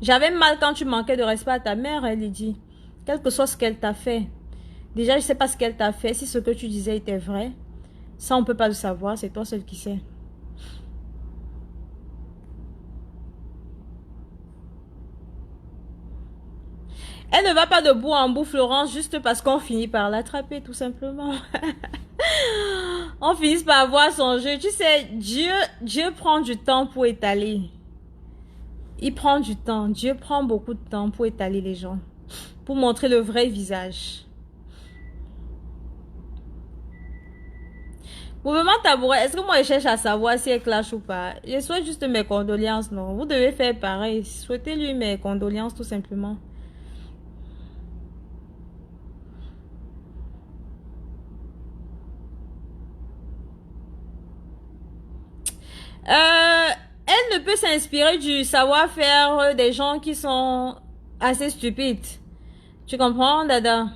[SPEAKER 1] J'avais mal quand tu manquais de respect à ta mère, hein, Lydie. Quel que soit ce qu'elle t'a fait. Déjà, je ne sais pas ce qu'elle t'a fait. Si ce que tu disais était vrai, ça, on ne peut pas le savoir. C'est toi seul qui sais. Elle ne va pas de bout en bout, Florence, juste parce qu'on finit par l'attraper, tout simplement. On finit par avoir son jeu. Tu sais, Dieu prend du temps pour étaler. Il prend du temps. Dieu prend beaucoup de temps pour étaler les gens. Pour montrer le vrai visage. Mouvement tabouret, est-ce que moi je cherche à savoir si elle clash ou pas? Je souhaite juste mes condoléances, non? Vous devez faire pareil. Souhaitez-lui mes condoléances, tout simplement. Elle ne peut s'inspirer du savoir-faire des gens qui sont assez stupides. Tu comprends, Dada?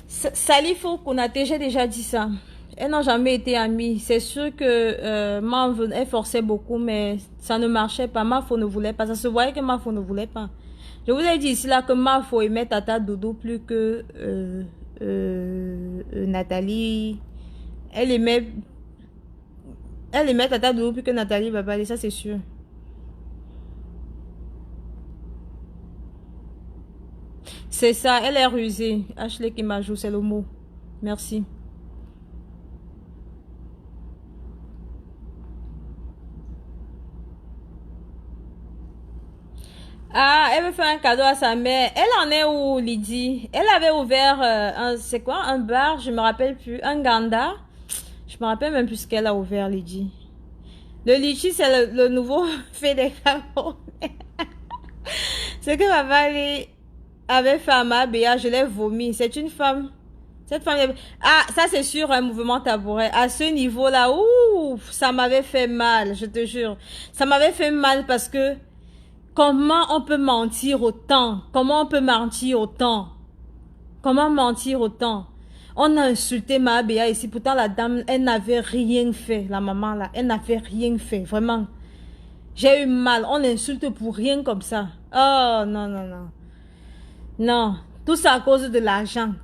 [SPEAKER 1] Salifo Konaté, j'ai déjà dit ça. Elles n'ont jamais été amies. C'est sûr que Mavo, elle forçait beaucoup, mais ça ne marchait pas. Mafo ne voulait pas. Ça se voyait que Mafo ne voulait pas. Je vous ai dit ici là que Mafo aimait Tata Dodo plus que Nathalie. Elle aimait Tata Dodo plus que Nathalie Babali, ça c'est sûr. C'est ça, elle est rusée. Ashley qui m'a joué, c'est le mot. Merci. Ah, elle veut faire un cadeau à sa mère. Elle en est où, Lydie? Elle avait ouvert c'est quoi? Un bar, je me rappelle plus. Un ganda. Je me rappelle même plus ce qu'elle a ouvert, Lydie. Le litchi, c'est le nouveau fait des Camerounais. Ce que ma avait fait à ma Béa, je l'ai vomi. C'est une femme. Cette femme... Ah, ça c'est sûr, un mouvement tabouret. À ce niveau-là, ouh, ça m'avait fait mal, je te jure. Ça m'avait fait mal parce que comment on peut mentir autant? Comment on peut mentir autant? Comment mentir autant? On a insulté ma Béa ici. Pourtant, la dame, elle n'avait rien fait. La maman, là, elle n'avait rien fait. Vraiment. J'ai eu mal. On insulte pour rien comme ça. Oh, non, non, non. Non. Tout ça à cause de l'argent.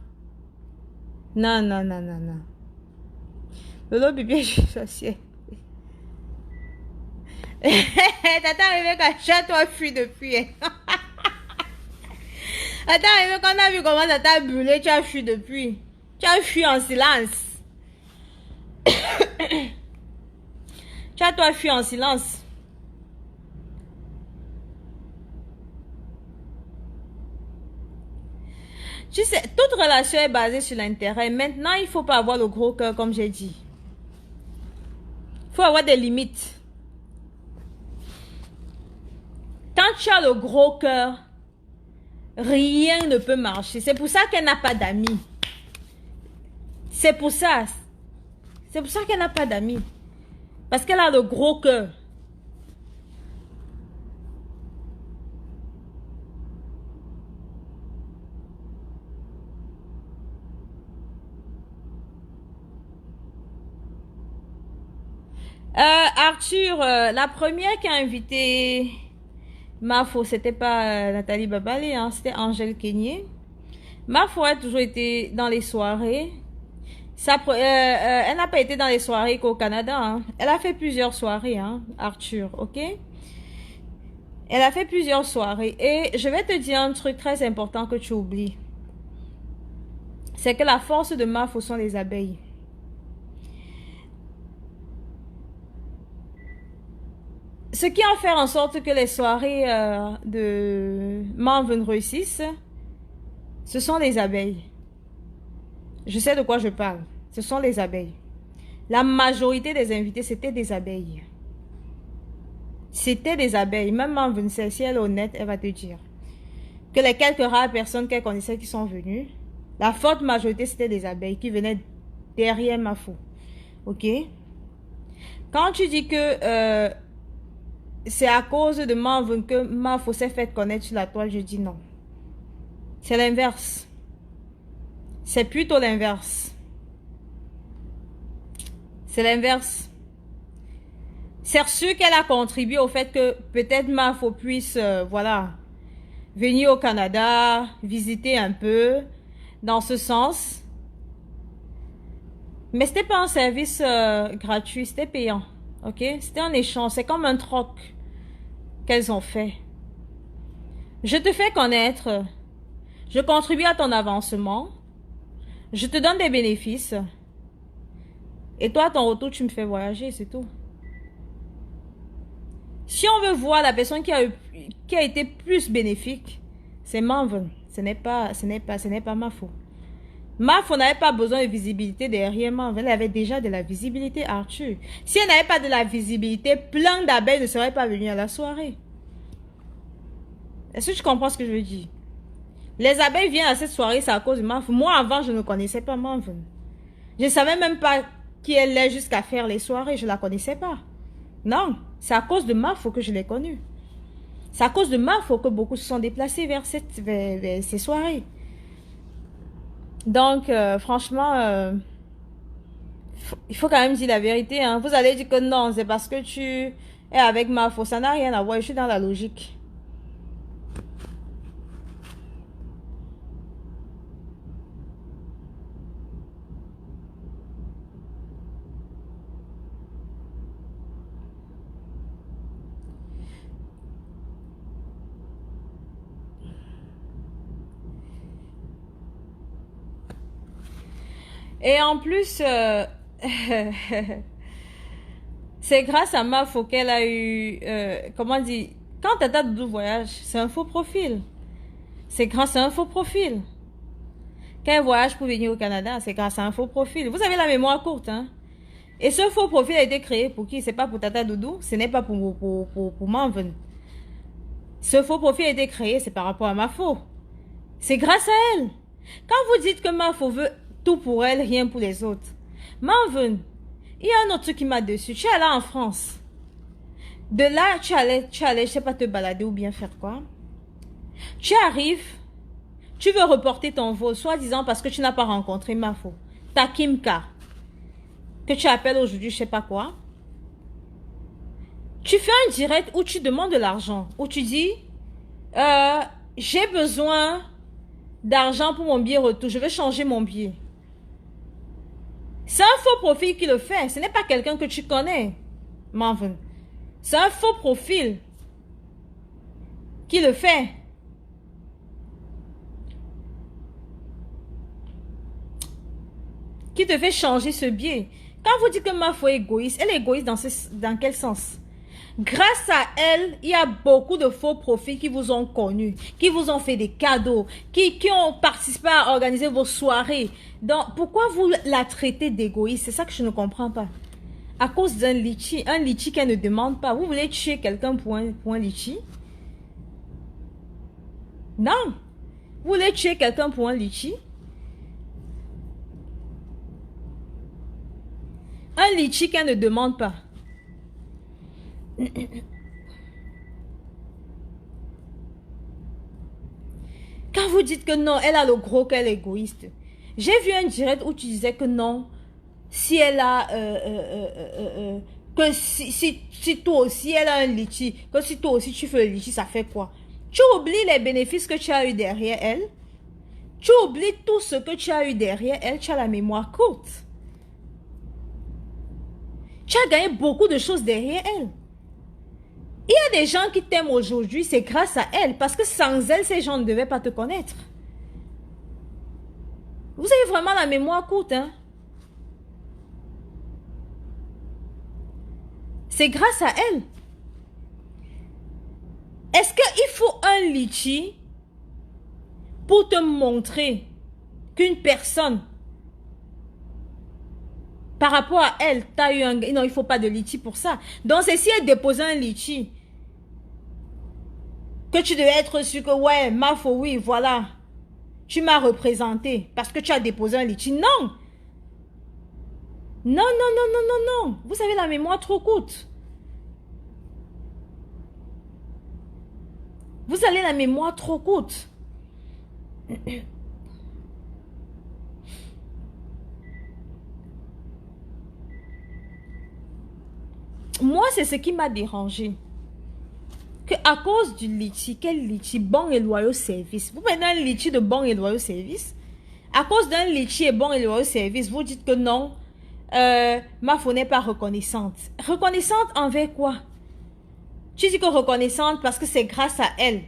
[SPEAKER 1] Non, non, non, non, non. Lolo, bébé, je suis assise. Tata arrivé quand toi fuit depuis. Tata arrivé quand on a vu comment ça t'a brûlé, tu as fui depuis. Tu as fui en silence. Tu as toi fui en silence. Tu sais, toute relation est basée sur l'intérêt. Maintenant, il ne faut pas avoir le gros cœur, comme j'ai dit. Il faut avoir des limites. Quand tu as le gros cœur, rien ne peut marcher. C'est pour ça qu'elle n'a pas d'amis. C'est pour ça. C'est pour ça qu'elle n'a pas d'amis. Parce qu'elle a le gros cœur. Arthur, la première qui a invité Mafo, c'était pas Nathalie Babalé, hein, c'était Angèle Kenyé. Mafo a toujours été dans les soirées. Elle n'a pas été dans les soirées qu'au Canada. Hein. Elle a fait plusieurs soirées, hein, Arthur, ok? Elle a fait plusieurs soirées. Et je vais te dire un truc très important que tu oublies. C'est que la force de Mafo sont les abeilles. Ce qui a fait en sorte que les soirées de Marvin réussissent, ce sont les abeilles. Je sais de quoi je parle. Ce sont les abeilles. La majorité des invités, c'était des abeilles. C'était des abeilles. Même Marvin, si elle est honnête, elle va te dire que les quelques rares personnes qu'elle connaissait qui sont venues, la forte majorité, c'était des abeilles qui venaient derrière Mafo. Ok? Quand tu dis que... c'est à cause de Marvin que Mafo s'est fait connaître sur la toile, je dis non. C'est l'inverse. C'est plutôt l'inverse. C'est l'inverse. C'est sûr qu'elle a contribué au fait que peut-être Mafo puisse, voilà, venir au Canada, visiter un peu, dans ce sens. Mais c'était pas un service gratuit, c'était payant. Ok? C'était un échange, c'est comme un troc qu'elles ont fait. Je te fais connaître, je contribue à ton avancement, je te donne des bénéfices, et toi, à ton retour, tu me fais voyager, c'est tout. Si on veut voir la personne qui a été plus bénéfique, c'est Marvin, ce n'est pas Mafo. Mafo n'avait pas besoin de visibilité derrière Marvin, elle avait déjà de la visibilité, Arthur. Si elle n'avait pas de la visibilité, plein d'abeilles ne seraient pas venues à la soirée. Est-ce que tu comprends ce que je veux dire? Les abeilles viennent à cette soirée, c'est à cause de Marvin. Moi, avant, je ne connaissais pas Marvin. Je ne savais même pas qui elle est jusqu'à faire les soirées, je ne la connaissais pas. Non, c'est à cause de Mafo que je l'ai connue. C'est à cause de Mafo que beaucoup se sont déplacés vers ces soirées. Donc, franchement, il faut quand même dire la vérité. Hein. Vous allez dire que non, c'est parce que tu es avec Mafo. Ça n'a rien à voir, je suis dans la logique. Et en plus, c'est grâce à Mafo qu'elle a eu, comment dire, quand Tata Doudou voyage, c'est un faux profil. C'est grâce à un faux profil. Quand elle voyage pour venir au Canada, c'est grâce à un faux profil. Vous avez la mémoire courte, hein. Et ce faux profil a été créé pour qui? C'est pas pour Tata Doudou, ce n'est pas pour Marvin. Ce faux profil a été créé, c'est par rapport à Mafo. C'est grâce à elle. Quand vous dites que Mafo veut Tout pour elle, rien pour les autres. Marvin, il y a un autre truc qui m'a déçu. Tu es là en France. De là, tu allais, je sais pas, te balader ou bien faire quoi. Tu arrives, tu veux reporter ton vol, soi-disant parce que tu n'as pas rencontré Mafo. Ta Kimka, que tu appelles aujourd'hui, je sais pas quoi. Tu fais un direct où tu demandes de l'argent, où tu dis, j'ai besoin d'argent pour mon billet retour, je vais changer mon billet. C'est un faux profil qui le fait, ce n'est pas quelqu'un que tu connais, Marvin. C'est un faux profil qui le fait. Qui te fait changer ce biais. Quand vous dites que Mafo est égoïste, elle est égoïste dans quel sens? Grâce à elle, il y a beaucoup de faux profils qui vous ont connus, qui vous ont fait des cadeaux, qui ont participé à organiser vos soirées. Donc, pourquoi vous la traitez d'égoïste? C'est ça que je ne comprends pas. À cause d'un litchi, un litchi qu'elle ne demande pas. Vous voulez tuer quelqu'un pour un litchi? Non. Vous voulez tuer quelqu'un pour un litchi? Un litchi qu'elle ne demande pas. Quand vous dites que non, elle a le gros qu'elle est égoïste. J'ai vu un direct où tu disais que non, si elle a... que si toi aussi, elle a un litchi, que si toi aussi tu fais le litchi, ça fait quoi? Tu oublies les bénéfices que tu as eu derrière elle. Tu oublies tout ce que tu as eu derrière elle. Tu as la mémoire courte. Tu as gagné beaucoup de choses derrière elle. Il y a des gens qui t'aiment aujourd'hui, c'est grâce à elle. Parce que sans elle, ces gens ne devaient pas te connaître. Vous avez vraiment la mémoire courte, hein? C'est grâce à elle. Est-ce qu'il faut un litchi pour te montrer qu'une personne, par rapport à elle, tu as eu un... Non, il ne faut pas de litchi pour ça. Donc, c'est si elle déposait un litchi, que tu devais être sûr que, ouais, Mafo, oui, voilà, tu m'as représenté parce que tu as déposé un litchi. Non! Non, non, non, non, non, non. Vous avez la mémoire trop courte. Vous avez la mémoire trop courte. Moi, c'est ce qui m'a dérangé. Que à cause du litchi, quel litchi? Bon et loyaux service. Vous prenez un litchi de bon et loyaux service. À cause d'un litchi et bon et loyaux service, vous dites que non, Mafo n'est pas reconnaissante. Reconnaissante envers quoi? Tu dis que reconnaissante parce que c'est grâce à elle.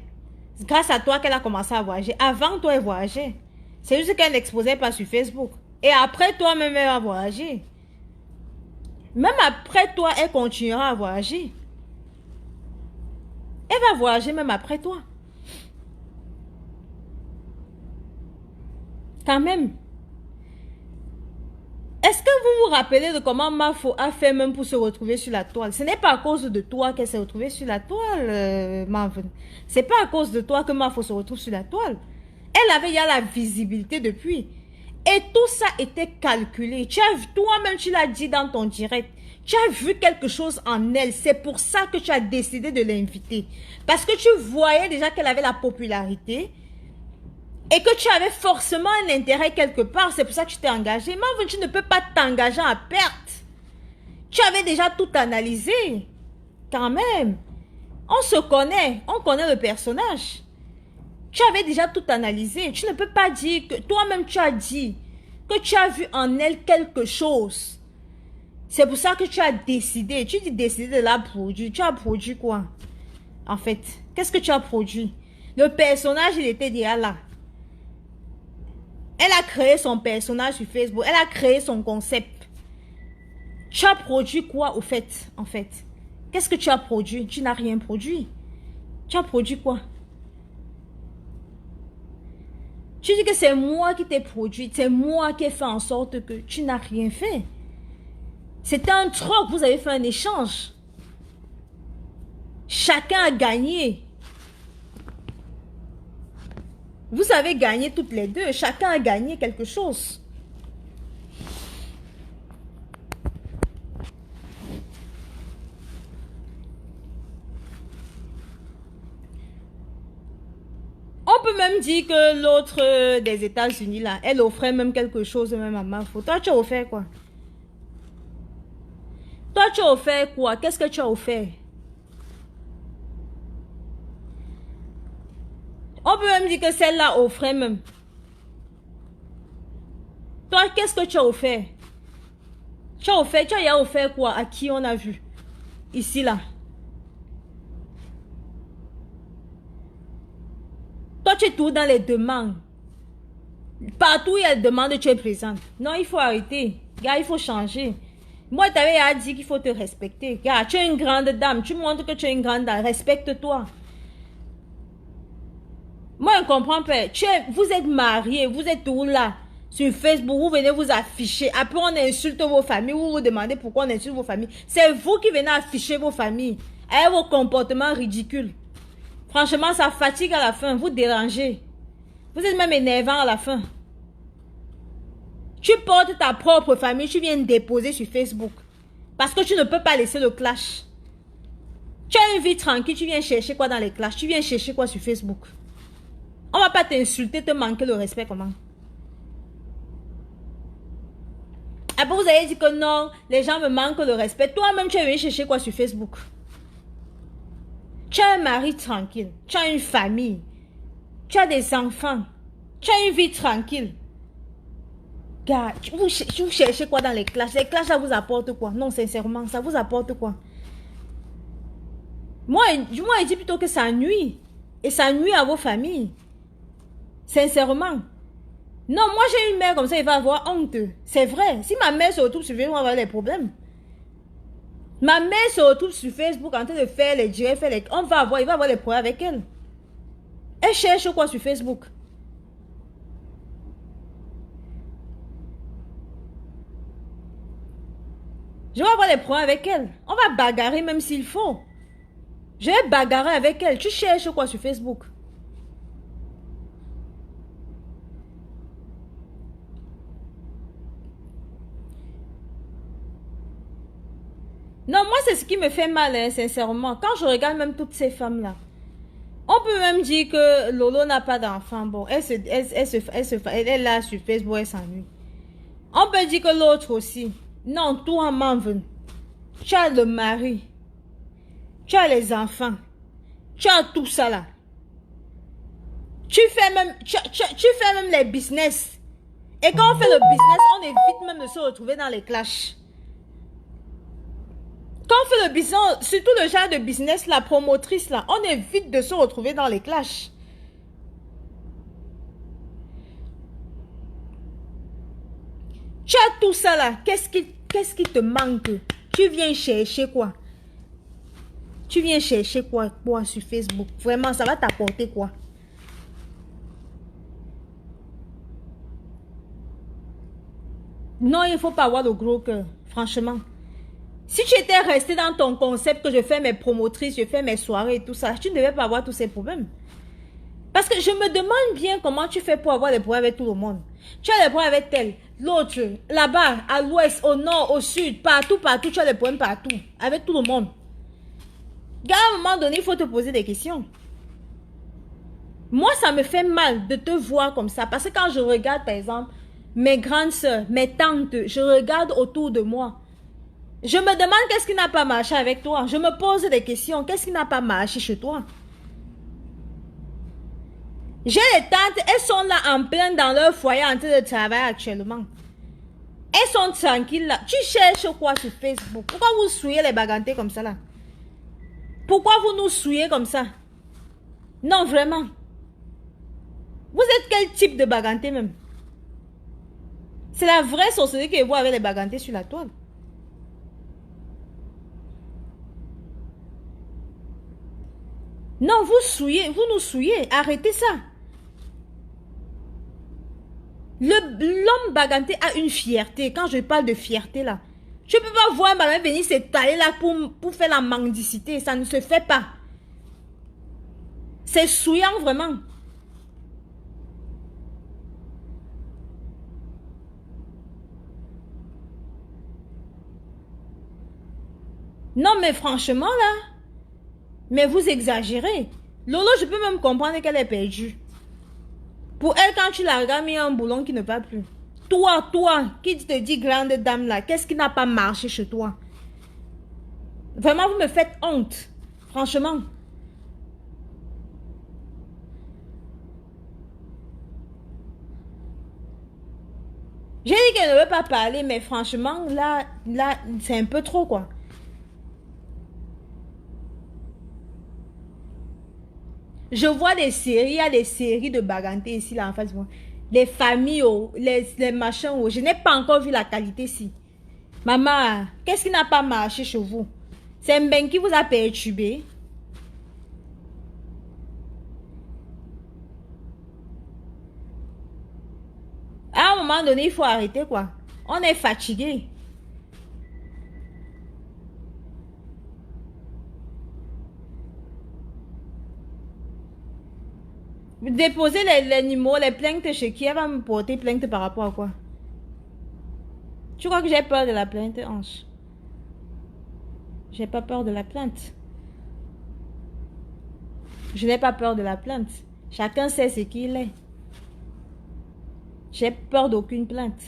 [SPEAKER 1] C'est grâce à toi qu'elle a commencé à voyager. Avant toi, elle voyageait. C'est juste qu'elle n'exposait pas sur Facebook. Et après toi-même, elle a voyagé. Même après toi, elle continuera à voyager. Elle va voyager même après toi. Quand même. Est-ce que vous vous rappelez de comment Mafo a fait même pour se retrouver sur la toile? Ce n'est pas à cause de toi qu'elle s'est retrouvée sur la toile, Marvin. C'est pas à cause de toi que Mafo se retrouve sur la toile. Elle avait déjà la visibilité depuis. Et tout ça était calculé. Tu as vu, toi-même, tu l'as dit dans ton direct. Tu as vu quelque chose en elle. C'est pour ça que tu as décidé de l'inviter. Parce que tu voyais déjà qu'elle avait la popularité. Et que tu avais forcément un intérêt quelque part. C'est pour ça que tu t'es engagé. Mais tu ne peux pas t'engager à perte. Tu avais déjà tout analysé. Quand même. On se connaît. On connaît le personnage. Tu avais déjà tout analysé. Tu ne peux pas dire que toi-même tu as dit que tu as vu en elle quelque chose. C'est pour ça que tu as décidé. Tu dis décider de la produire. Tu as produit quoi? En fait, qu'est-ce que tu as produit? Le personnage, il était déjà là. Elle a créé son personnage sur Facebook. Elle a créé son concept. Tu as produit quoi au fait? En fait, qu'est-ce que tu as produit? Tu n'as rien produit. Tu as produit quoi? Tu dis que c'est moi qui t'ai produit. C'est moi qui ai fait en sorte que tu n'as rien fait. C'était un troc. Vous avez fait un échange. Chacun a gagné. Vous avez gagné toutes les deux. Chacun a gagné quelque chose. peut même dire que l'autre des États-Unis, là, elle offrait même quelque chose même à Mafo. Toi, tu as offert quoi? Toi, tu as offert quoi? Qu'est-ce que tu as offert? On peut même dire que celle-là offrait même. Toi, qu'est-ce que tu as offert? Tu as offert quoi? À qui on a vu? Ici, là. Toi, tu es tout dans les demandes. Partout où il y a des demandes, tu es présente. Non, il faut arrêter. Gars, il faut changer. Moi, tu avais dit qu'il faut te respecter. Gars, tu es une grande dame. Tu montres que tu es une grande dame. Respecte-toi. Moi, je ne comprends pas. Vous êtes mariés. Vous êtes où là? Sur Facebook, vous venez vous afficher. Après, on insulte vos familles. Vous vous demandez pourquoi on insulte vos familles. C'est vous qui venez afficher vos familles. Avec vos comportements ridicules. Franchement, ça fatigue à la fin. Vous dérangez. Vous êtes même énervant à la fin. Tu portes ta propre famille. Tu viens déposer sur Facebook. Parce que tu ne peux pas laisser le clash. Tu as une vie tranquille. Tu viens chercher quoi dans les clashs? Tu viens chercher quoi sur Facebook? On ne va pas t'insulter, te manquer le respect comment? Après, vous avez dit que non, les gens me manquent le respect. Toi-même, tu es venu chercher quoi sur Facebook? Tu as un mari tranquille. Tu as une famille. Tu as des enfants. Tu as une vie tranquille. Gars, vous cherchez quoi dans les clashs? Les clashs, ça vous apporte quoi? Non, sincèrement, ça vous apporte quoi? Moi, je dis plutôt que ça nuit. Et ça nuit à vos familles. Sincèrement. Non, moi j'ai une mère comme ça, il va avoir honte. C'est vrai. Si ma mère se retrouve sur Facebook, on va avoir des problèmes. Ma mère se retrouve sur Facebook en train de faire les directs, il va avoir des problèmes avec elle. Elle cherche quoi sur Facebook? Je vais avoir des problèmes avec elle. On va bagarrer même s'il faut. Je vais bagarrer avec elle. Tu cherches quoi sur Facebook? Non, moi, c'est ce qui me fait mal, hein, sincèrement. Quand je regarde même toutes ces femmes-là, on peut même dire que Lolo n'a pas d'enfant. Bon, elle est là sur Facebook, elle s'ennuie. On peut dire que l'autre aussi. Non, toi, Manven, tu as le mari. Tu as les enfants. Tu as tout ça là. Tu fais même les business. Et quand on fait le business, on évite même de se retrouver dans les clashs. Quand on fait le business, surtout le genre de business, la promotrice là, on évite de se retrouver dans les clashs. Tu as tout ça là, qu'est-ce qui te manque? Tu viens chercher quoi? Tu viens chercher quoi sur Facebook? Vraiment, ça va t'apporter quoi? Non, il ne faut pas avoir le gros cœur, franchement. Si tu étais resté dans ton concept que je fais mes promotrices, je fais mes soirées et tout ça, tu ne devais pas avoir tous ces problèmes. Parce que je me demande bien comment tu fais pour avoir des problèmes avec tout le monde. Tu as des problèmes avec tel, l'autre, là-bas, à l'ouest, au nord, au sud, partout, tu as des problèmes partout, avec tout le monde. Gars, à un moment donné, il faut te poser des questions. Moi, ça me fait mal de te voir comme ça. Parce que quand je regarde, par exemple, mes grandes soeurs, mes tantes, je regarde autour de moi. Je me demande qu'est-ce qui n'a pas marché avec toi. Je me pose des questions. Qu'est-ce qui n'a pas marché chez toi? J'ai les tantes, elles sont là en plein dans leur foyer en train de travailler actuellement. Elles sont tranquilles là. Tu cherches quoi sur Facebook? Pourquoi vous souillez les bagantés comme ça là? Pourquoi vous nous souillez comme ça? Non, vraiment. Vous êtes quel type de baganté même? C'est la vraie sorcellerie que vous avez les bagantés sur la toile. Non, vous nous souillez. Arrêtez ça. L'homme baganté a une fierté. Quand je parle de fierté là, je ne peux pas voir ma mère venir s'étaler là pour faire la mendicité. Ça ne se fait pas. C'est souillant vraiment. Non mais franchement là, mais vous exagérez. Lolo, je peux même comprendre qu'elle est perdue. Pour elle, quand tu la regardes, il y a un boulon qui ne va plus. Toi, qui te dit grande dame là, qu'est-ce qui n'a pas marché chez toi? Vraiment, vous me faites honte. Franchement. J'ai dit qu'elle ne veut pas parler, mais franchement, là, c'est un peu trop, quoi. Je vois des séries, il y a des séries de Baganté ici, là, en face de moi. Les familles, oh, les machins, oh. Je n'ai pas encore vu la qualité ici. Maman, qu'est-ce qui n'a pas marché chez vous? C'est un bain qui vous a perturbé. À un moment donné, il faut arrêter, quoi. On est fatigué. Déposer les numéros, les plaintes chez qui? Elle va me porter plainte par rapport à quoi? Tu crois que j'ai peur de la plainte, Ange? J'ai pas peur de la plainte. Je n'ai pas peur de la plainte. Chacun sait ce qu'il est. J'ai peur d'aucune plainte.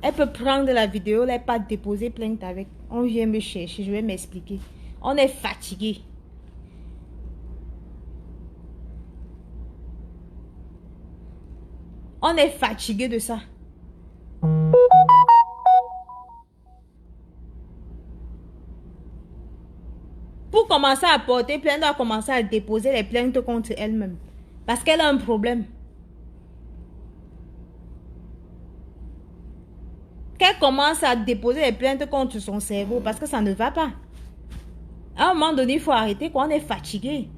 [SPEAKER 1] Elle peut prendre la vidéo, elle pas déposer plainte avec. On vient me chercher, je vais m'expliquer. On est fatigué. On est fatigué de ça. Pour commencer à porter plainte, elle doit commencer à déposer les plaintes contre elle-même. Parce qu'elle a un problème. Qu'elle commence à déposer les plaintes contre son cerveau parce que ça ne va pas. À un moment donné, il faut arrêter quand on est fatigué.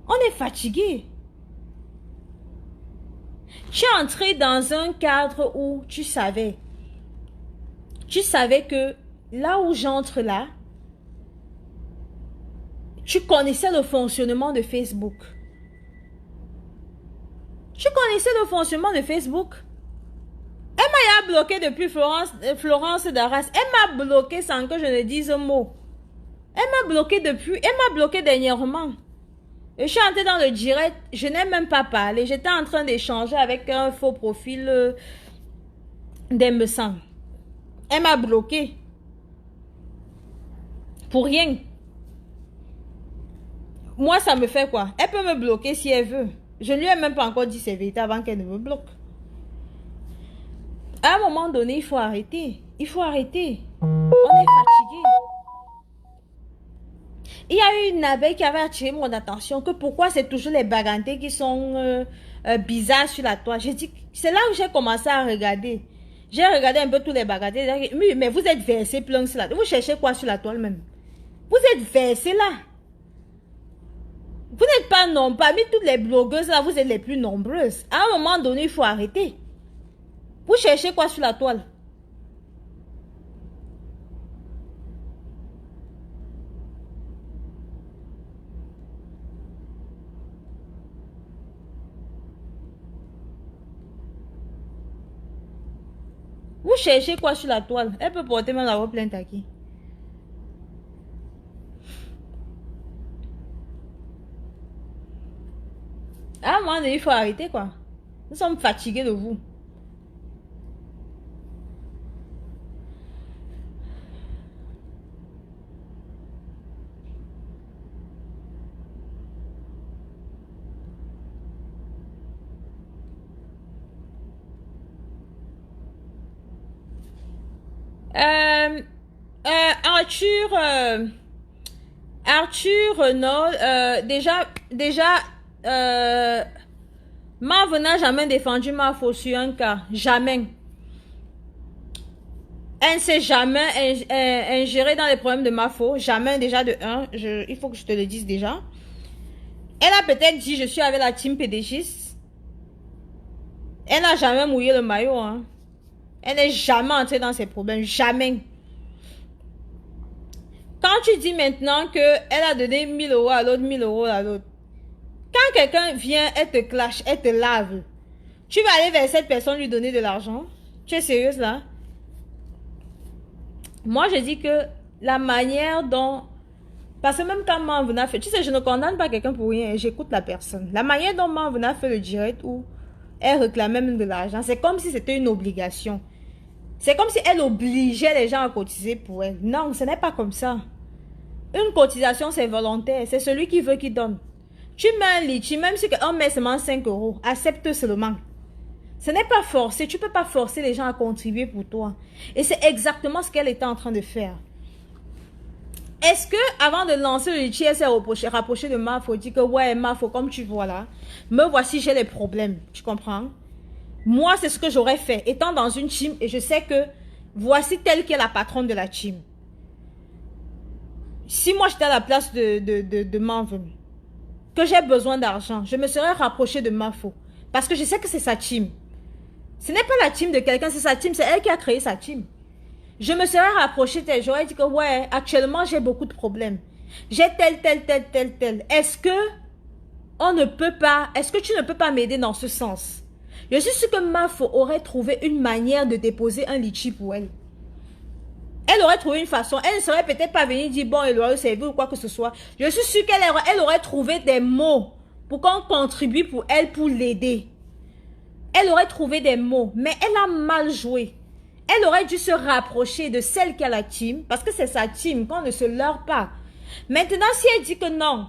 [SPEAKER 1] On est fatigué. Tu es entré dans un cadre où tu savais que là où j'entre là, tu connaissais le fonctionnement de Facebook. Tu connaissais le fonctionnement de Facebook. Elle m'a bloqué depuis Florence Darras. Elle m'a bloqué sans que je ne dise un mot. Elle m'a bloqué depuis. Elle m'a bloqué dernièrement. Et je suis entrée dans le direct. Je n'ai même pas parlé. J'étais en train d'échanger avec un faux profil d'Embessan. Elle m'a bloqué. Pour rien. Moi, ça me fait quoi? Elle peut me bloquer si elle veut. Je ne lui ai même pas encore dit ses vérités avant qu'elle ne me bloque. À un moment donné, il faut arrêter. Il faut arrêter. On est fatigué. Il y a eu une abeille qui avait attiré mon attention. Que pourquoi c'est toujours les bagantés qui sont bizarres sur la toile. J'ai dit, c'est là où j'ai commencé à regarder. J'ai regardé un peu tous les bagantés. Mais vous êtes versés plein sur la toile. Vous cherchez quoi sur la toile même? Vous êtes versés là. Vous n'êtes pas nombreux. Parmi toutes les blogueuses là, vous êtes les plus nombreuses. À un moment donné, il faut arrêter. Vous cherchez quoi sur la toile? Vous cherchez quoi sur la toile? Elle peut porter même la plainte à qui? À un moment donné, il faut arrêter quoi. Nous sommes fatigués de vous. Arthur Renaud, Marv n'a jamais défendu Marfo sur un cas. Jamais. Elle ne s'est jamais ingérée dans les problèmes de Marfo. Jamais déjà de un. Il faut que je te le dise déjà. Elle a peut-être dit je suis avec la team PDGiste. Elle n'a jamais mouillé le maillot. Hein. Elle n'est jamais entrée dans ses problèmes. Jamais. Quand tu dis maintenant qu'elle a donné 1000 € à l'autre, 1000 € à l'autre. Quand quelqu'un vient, elle te clash, elle te lave. Tu vas aller vers cette personne lui donner de l'argent? Tu es sérieuse là? Moi, je dis que la manière dont Parce que même quand Marvin a fait... Tu sais, je ne condamne pas quelqu'un pour rien. J'écoute la personne. La manière dont Marvin a fait le direct où elle réclamait même de l'argent, c'est comme si c'était une obligation. C'est comme si elle obligeait les gens à cotiser pour elle. Non, ce n'est pas comme ça. Une cotisation, c'est volontaire. C'est celui qui veut qui donne. Tu mets un litchi, même si on met seulement 5 euros, accepte seulement. Ce n'est pas forcé. Tu ne peux pas forcer les gens à contribuer pour toi. Et c'est exactement ce qu'elle était en train de faire. Est-ce que avant de lancer le litchi, elle s'est rapprochée de Mafo, dit que ouais, Mafo, comme tu vois là, me voici, j'ai les problèmes. Tu comprends? Moi, c'est ce que j'aurais fait. Étant dans une team, et je sais que voici telle qu'est la patronne de la team. Si moi, j'étais à la place de Marvin, que j'ai besoin d'argent, je me serais rapprochée de Mafo. Parce que je sais que c'est sa team. Ce n'est pas la team de quelqu'un, c'est sa team. C'est elle qui a créé sa team. Je me serais rapprochée d'elle. J'aurais dit que ouais, actuellement, j'ai beaucoup de problèmes. J'ai tel. Est-ce que on ne peut pas... Est-ce que tu ne peux pas m'aider dans ce sens? Je suis sûre que Mafo aurait trouvé une manière de déposer un litchi pour elle. Elle aurait trouvé une façon. Elle ne serait peut-être pas venue dire bon, elle aurait servi ou quoi que ce soit. Je suis sûre qu'elle aurait trouvé des mots pour qu'on contribue pour elle, pour l'aider. Elle aurait trouvé des mots, mais elle a mal joué. Elle aurait dû se rapprocher de celle qui a la team, parce que c'est sa team, qu'on ne se leurre pas. Maintenant, si elle dit que non,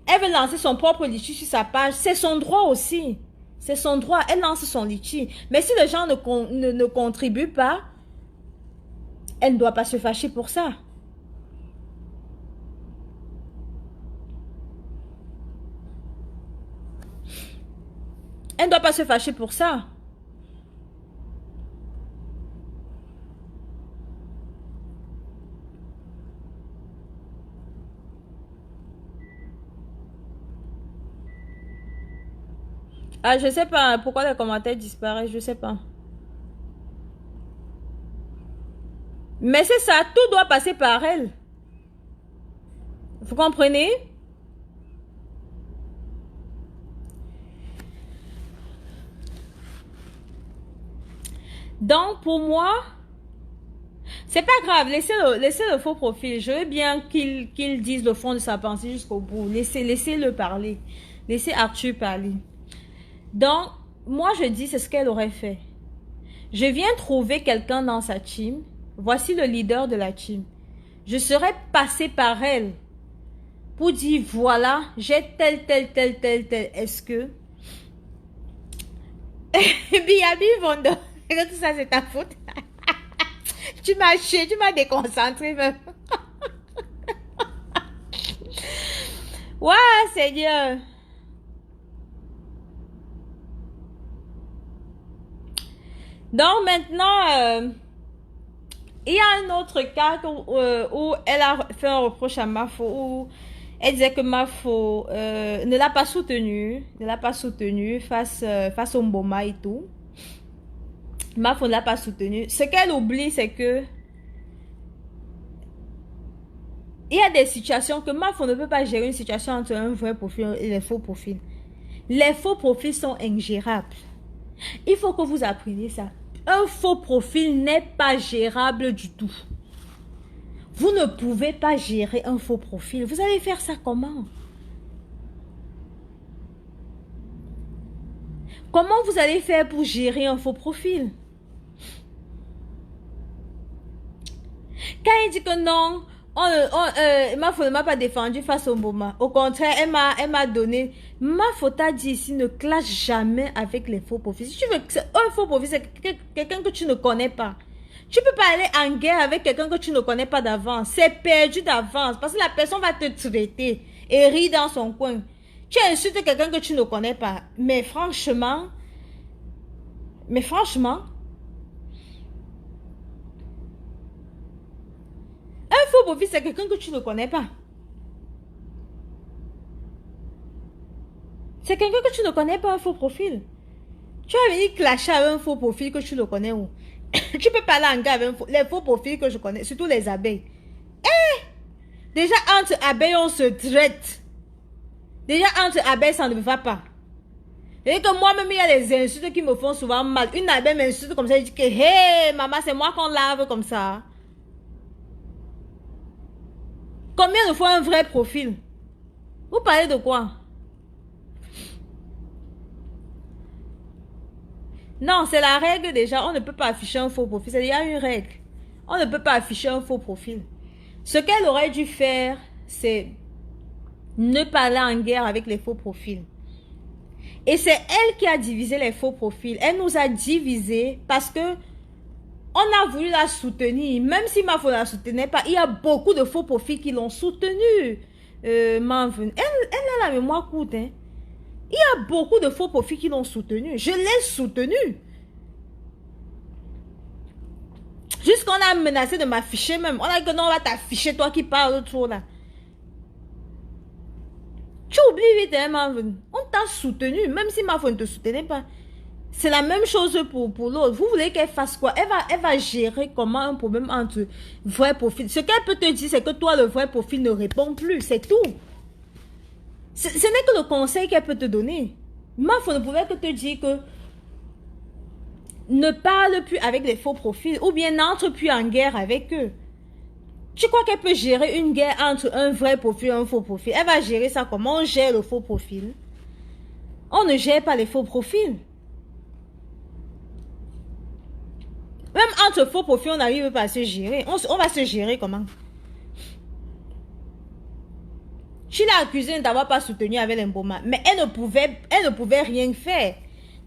[SPEAKER 1] elle veut lancer son propre litchi sur sa page, c'est son droit aussi. C'est son droit, elle lance son litchi. Mais si les gens ne contribuent pas, elle ne doit pas se fâcher pour ça. Elle ne doit pas se fâcher pour ça. Ah, je sais pas pourquoi les commentaires disparaissent, je sais pas. Mais c'est ça, tout doit passer par elle. Vous comprenez? Donc, pour moi, c'est pas grave. Laissez le faux profil. Je veux bien qu'il dise le fond de sa pensée jusqu'au bout. Laissez-le parler. Laissez Arthur parler. Donc, moi, je dis, c'est ce qu'elle aurait fait. Je viens trouver quelqu'un dans sa team. Voici le leader de la team. Je serais passé par elle pour dire, voilà, j'ai tel. Est-ce que... Biabi Vondo, tout ça, c'est ta faute. Tu m'as déconcentré même. Ouais, Seigneur. Donc maintenant, il y a un autre cas où elle a fait un reproche à Mafo, où elle disait que Mafo ne l'a pas soutenu face au Mboma et tout. Mafo ne l'a pas soutenu. Ce qu'elle oublie, c'est que il y a des situations que Mafo ne peut pas gérer une situation entre un vrai profil et les faux profils. Les faux profils sont ingérables. Il faut que vous appreniez ça. Un faux profil n'est pas gérable du tout. Vous ne pouvez pas gérer un faux profil. Vous allez faire ça comment? Comment vous allez faire pour gérer un faux profil? Quand il dit que non, Mafo ne m'a pas défendu face au Mboma. Au contraire, elle m'a donné. Mafo t'a dit ici, ne clash jamais avec les faux profils. Si tu veux, un faux profil, c'est quelqu'un que tu ne connais pas. Tu peux pas aller en guerre avec quelqu'un que tu ne connais pas d'avance. C'est perdu d'avance. Parce que la personne va te traiter et rire dans son coin. Tu insultes quelqu'un que tu ne connais pas. Mais franchement, un faux profil, c'est quelqu'un que tu ne connais pas. C'est quelqu'un que tu ne connais pas, un faux profil. Tu vas venir clasher avec un faux profil que tu ne connais où? Tu peux parler en gars avec les faux profils que je connais, surtout les abeilles. Déjà, entre abeilles, on se traite. Déjà, entre abeilles, ça ne va pas. Et que moi-même, il y a des insultes qui me font souvent mal. Une abeille m'insulte comme ça, elle dit que, hey, maman, c'est moi qu'on lave comme ça. Combien de fois un vrai profil? Vous parlez de quoi? Non, c'est la règle déjà. On ne peut pas afficher un faux profil. Il y a une règle. On ne peut pas afficher un faux profil. Ce qu'elle aurait dû faire, c'est ne pas aller en guerre avec les faux profils. Et c'est elle qui a divisé les faux profils. Elle nous a divisés parce que on a voulu la soutenir. Même si Mafo ne la soutenait pas, il y a beaucoup de faux profils qui l'ont soutenue. Marvin. Elle a la mémoire courte. Hein. Il y a beaucoup de faux profils qui l'ont soutenue. Je l'ai soutenue. Jusqu'on a menacé de m'afficher même. On a dit que non, on va t'afficher, toi qui parles autour là. Tu oublies vite, hein, Marvin. On t'a soutenu, même si Marvin ne te soutenait pas. C'est la même chose pour l'autre. Vous voulez qu'elle fasse quoi? Elle va gérer comment un problème entre vrai profil. Ce qu'elle peut te dire, c'est que toi, le vrai profil ne répond plus. C'est tout. Ce n'est que le conseil qu'elle peut te donner. Marvin ne pouvait que te dire que ne parle plus avec les faux profils ou bien n'entre plus en guerre avec eux. Tu crois qu'elle peut gérer une guerre entre un vrai profil et un faux profil? Elle va gérer ça comment? On gère le faux profil. On ne gère pas les faux profils. Même entre faux profils, on n'arrive pas à se gérer. On va se gérer comment? Tu l'as accusée de t'avoir pas soutenu avec l'emboma, mais elle ne pouvait rien faire.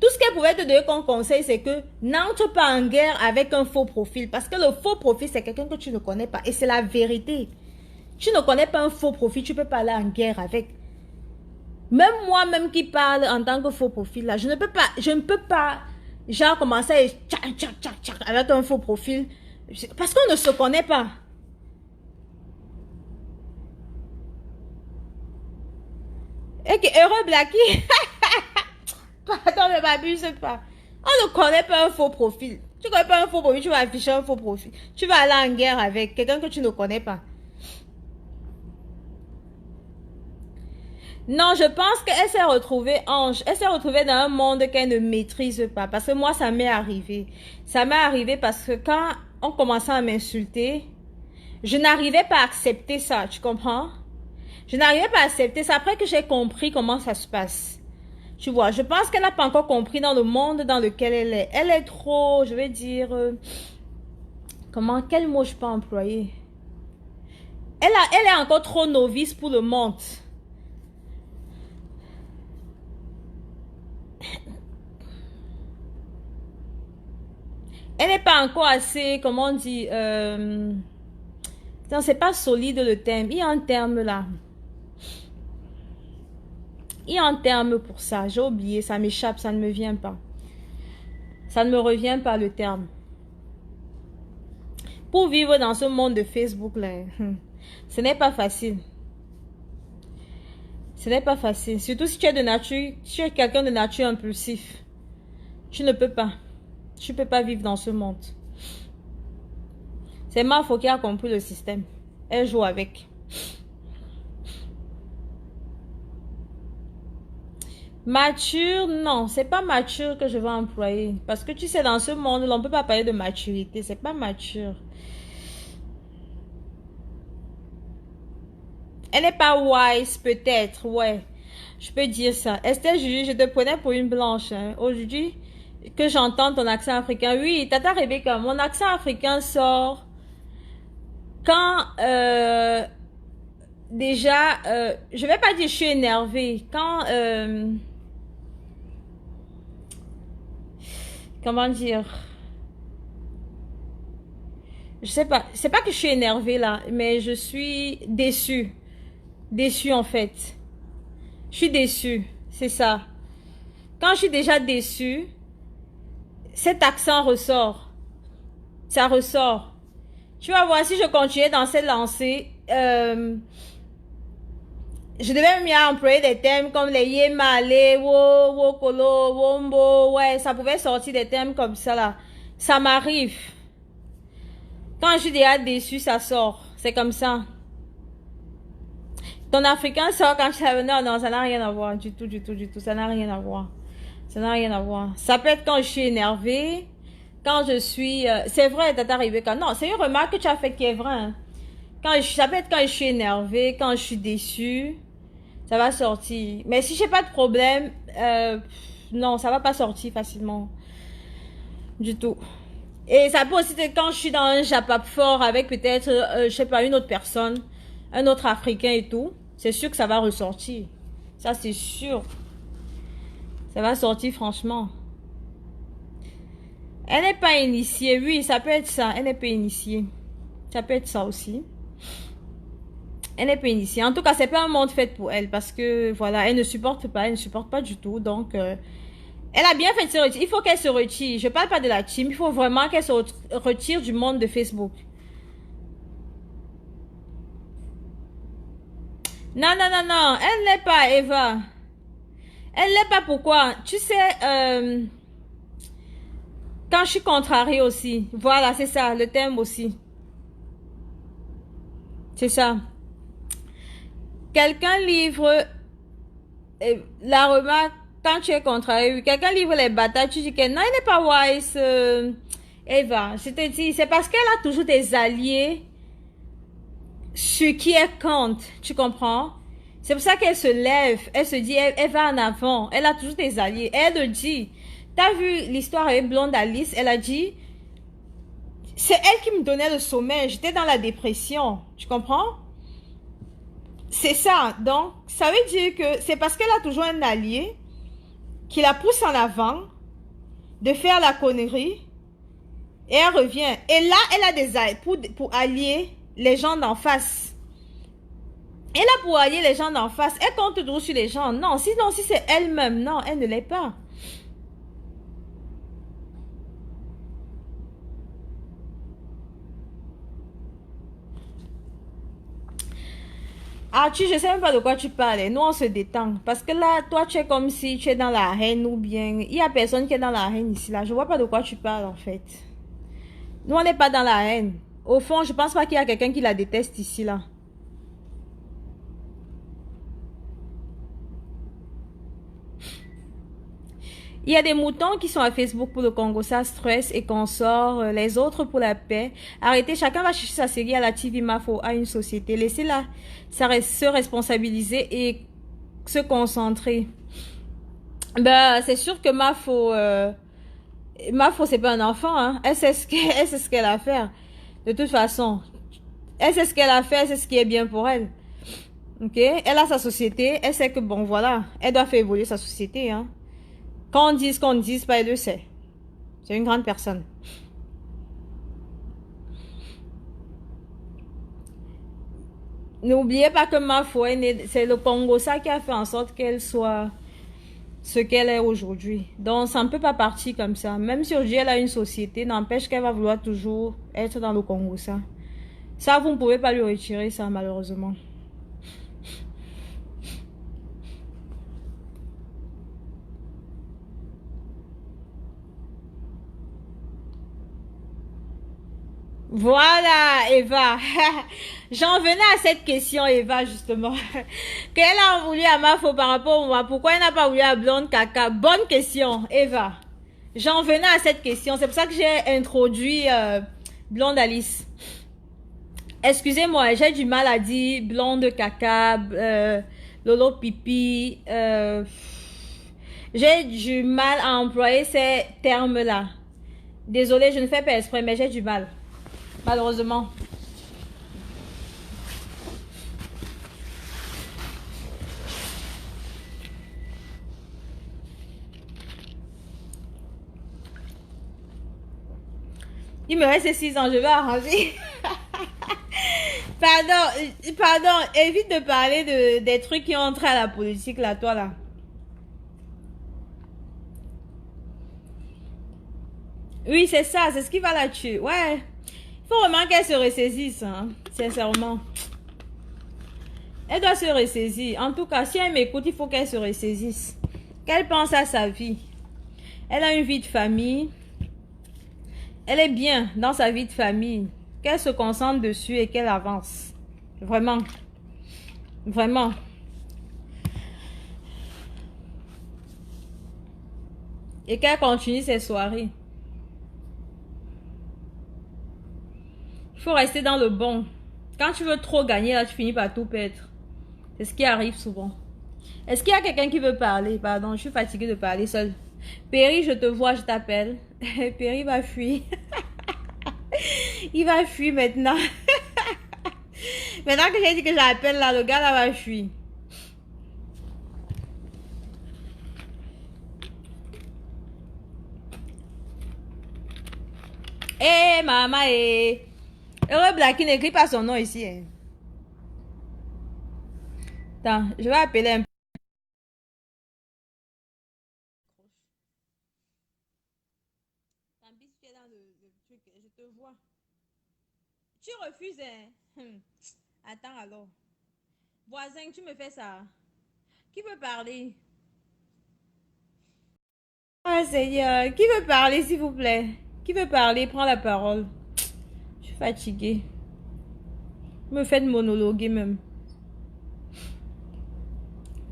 [SPEAKER 1] Tout ce qu'elle pouvait te donner comme conseil, c'est que n'entre pas en guerre avec un faux profil. Parce que le faux profil, c'est quelqu'un que tu ne connais pas. Et c'est la vérité. Tu ne connais pas un faux profil, tu ne peux pas aller en guerre avec. Même moi-même qui parle en tant que faux profil, là, je ne peux pas, genre, commencer à tchac, avec un faux profil. Parce qu'on ne se connaît pas. Et que heureux Blacky. Pardon, ne m'abuse pas. On ne connaît pas un faux profil. Tu ne connais pas un faux profil, tu vas afficher un faux profil. Tu vas aller en guerre avec quelqu'un que tu ne connais pas. Non, je pense qu'elle s'est retrouvée ange. Elle s'est retrouvée dans un monde qu'elle ne maîtrise pas. Parce que moi, ça m'est arrivé. Ça m'est arrivé parce que quand on commençait à m'insulter, je n'arrivais pas à accepter ça. Tu comprends? Je n'arrivais pas à accepter ça après que j'ai compris comment ça se passe. Tu vois, je pense qu'elle n'a pas encore compris dans le monde dans lequel elle est. Elle est trop, je vais dire... quel mot je peux employer? Elle est encore trop novice pour le monde. Elle n'est pas encore assez, comment on dit... non, c'est pas solide le terme. Il y a un terme là. Il y a un terme pour ça. J'ai oublié, ça m'échappe, ça ne me vient pas. Ça ne me revient pas le terme. Pour vivre dans ce monde de Facebook là, ce n'est pas facile. Ce n'est pas facile. Surtout si tu es de nature, si tu es quelqu'un de nature impulsif. Tu ne peux pas. Tu ne peux pas vivre dans ce monde. C'est Mafo qui a compris le système. Elle joue avec. Mature, non, c'est pas mature que je vais employer. Parce que tu sais, dans ce monde, on ne peut pas parler de maturité. C'est pas mature. Elle n'est pas wise, peut-être, ouais. Je peux dire ça. Estelle Julie, je te prenais pour une blanche. Hein. Aujourd'hui, que j'entends ton accent africain. Oui, Tata Rebecca, mon accent africain sort quand... déjà, je vais pas dire je suis énervée. Quand... comment dire? Je sais pas. C'est pas que je suis énervée là, mais je suis déçue. Déçue en fait. Je suis déçue. C'est ça. Quand je suis déjà déçue, cet accent ressort. Ça ressort. Tu vas voir, si je continuais dans cette lancée, je devais même employer des termes comme les yémalé, wo, wokolo, wombo, ouais, ça pouvait sortir des termes comme ça là. Ça m'arrive. Quand je suis déjà déçue, ça sort. C'est comme ça. Ton africain sort quand tu as... Non, ça n'a rien à voir. Du tout. Ça n'a rien à voir. Ça n'a rien à voir. Ça peut être quand je suis énervée. Quand je suis... c'est vrai, Tata Rebecca. Non, c'est une remarque que tu as fait qui est vraie. Hein. Ça peut être quand je suis énervée, quand je suis déçue. Ça va sortir. Mais si j'ai pas de problème, non, ça va pas sortir facilement. Du tout. Et ça peut aussi être quand je suis dans un japap fort avec peut-être, je sais pas, une autre personne, un autre Africain et tout. C'est sûr que ça va ressortir. Ça, c'est sûr. Ça va sortir franchement. Elle n'est pas initiée. Oui, ça peut être ça. Elle n'est pas initiée. Ça peut être ça aussi. Elle n'est pas initiée. En tout cas, c'est pas un monde fait pour elle. Parce que, voilà, elle ne supporte pas. Elle ne supporte pas du tout. Donc, elle a bien fait de se retirer. Il faut qu'elle se retire. Je parle pas de la team. Il faut vraiment qu'elle se retire du monde de Facebook. Non, non, non, non. Elle n'est pas, Eva. Elle n'est pas, pourquoi? Tu sais, quand je suis contrariée aussi. Voilà, c'est ça. Le thème aussi. C'est ça. Quelqu'un livre la remarque quand tu es contrarié. Quelqu'un livre les batailles. Tu dis que non, il n'est pas wise. Eva, je te dis, c'est parce qu'elle a toujours des alliés sur qui elle compte. Tu comprends? C'est pour ça qu'elle se lève. Elle se dit, elle va en avant. Elle a toujours des alliés. Elle le dit. T'as vu l'histoire avec Blonde Alice? Elle a dit, c'est elle qui me donnait le sommeil. J'étais dans la dépression. Tu comprends? C'est ça. Donc, ça veut dire que c'est parce qu'elle a toujours un allié qui la pousse en avant de faire la connerie et elle revient. Et là, elle a des alliés pour allier les gens d'en face. Et là, pour allier les gens d'en face, elle compte toujours sur les gens. Non, sinon, si c'est elle-même, non, elle ne l'est pas. Ah, je sais même pas de quoi tu parles. Nous, on se détend. Parce que là, toi, tu es comme si tu es dans la haine ou bien... Il y a personne qui est dans la haine ici, là. Je vois pas de quoi tu parles, en fait. Nous, on n'est pas dans la haine. Au fond, je pense pas qu'il y a quelqu'un qui la déteste ici, là. Il y a des moutons qui sont à Facebook pour le Congo, ça stress et qu'on sort, les autres pour la paix. Arrêtez, chacun va chercher sa série à la TV Mafo, à une société. Laissez-la se responsabiliser et se concentrer. Ben, c'est sûr que Mafo, c'est pas un enfant, hein. Elle sait ce qu'elle a à faire. De toute façon, elle sait ce qu'elle a à faire, c'est ce qui est bien pour elle. Ok? Elle a sa société, elle sait que bon, voilà, elle doit faire évoluer sa société, hein. Qu'on dise, qu'on ne dise pas, elle le sait. C'est une grande personne. N'oubliez pas que Mafo, c'est le Congo ça qui a fait en sorte qu'elle soit ce qu'elle est aujourd'hui. Donc, ça ne peut pas partir comme ça. Même si aujourd'hui elle a une société, n'empêche qu'elle va vouloir toujours être dans le Congo ça. Ça, vous ne pouvez pas lui retirer ça, malheureusement. Voilà, Eva. J'en venais à cette question, Eva, justement. Qu'elle a voulu à Mafo par rapport à moi. Pourquoi elle n'a pas voulu à Blonde Caca? Bonne question, Eva. J'en venais à cette question. C'est pour ça que j'ai introduit Blonde Alice. Excusez-moi, j'ai du mal à dire Blonde Caca, Lolo Pipi. J'ai du mal à employer ces termes-là. Désolée, je ne fais pas exprès, mais j'ai du mal. Malheureusement. Il me reste 6 ans, je vais arranger. Pardon, évite de parler des trucs qui ont trait à la politique, là, toi, là. Oui, c'est ça, c'est ce qui va la tuer. Ouais. Il faut vraiment qu'elle se ressaisisse, hein, sincèrement. Elle doit se ressaisir. En tout cas, si elle m'écoute, il faut qu'elle se ressaisisse. Qu'elle pense à sa vie. Elle a une vie de famille. Elle est bien dans sa vie de famille. Qu'elle se concentre dessus et qu'elle avance. Vraiment. Vraiment. Et qu'elle continue ses soirées. Il faut rester dans le bon. Quand tu veux trop gagner, là, tu finis par tout perdre. C'est ce qui arrive souvent. Est-ce qu'il y a quelqu'un qui veut parler? Pardon, je suis fatiguée de parler seule. Perry, je te vois, je t'appelle. Perry va fuir. Il va fuir maintenant. Maintenant que j'ai dit que j'appelle là, le gars là va fuir. Eh, maman, eh. Heureux Blacky n'écrit pas son nom ici. Hein. Attends, je vais appeler un peu. Tant pis si tu es dans le truc, je te vois. Tu refuses, hein? Attends alors. Voisin, tu me fais ça. Qui veut parler? Ah, Seigneur. Qui veut parler, s'il vous plaît? Qui veut parler? Prends la parole. Je suis fatiguée. Vous me faites monologuer même.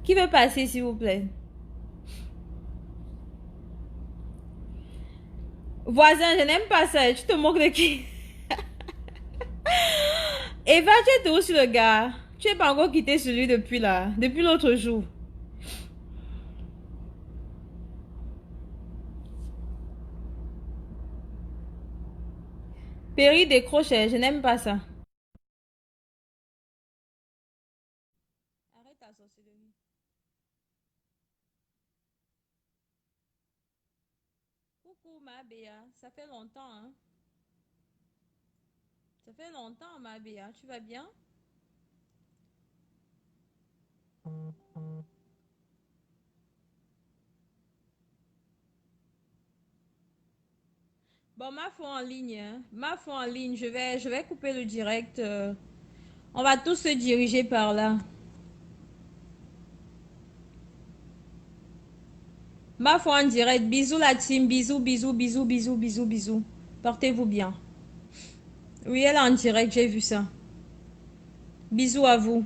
[SPEAKER 1] Qui veut passer, s'il vous plaît? Voisin, je n'aime pas ça. Tu te moques de qui? Eva, tu es où sur le gars? Tu n'es pas encore quitté celui depuis là. Depuis l'autre jour. Perry décroche. Je n'aime pas ça. Arrête ta sorcellerie. Coucou ma Béa. Ça fait longtemps, hein? Ça fait longtemps, ma Béa. Tu vas bien? Bon, ma foi en ligne, hein. Ma foi en ligne, je vais couper le direct. On va tous se diriger par là. Ma foi en direct. Bisous la team. Bisous, bisous, bisous, bisous, bisous, bisous. Portez-vous bien. Oui, elle est en direct, j'ai vu ça. Bisous à vous.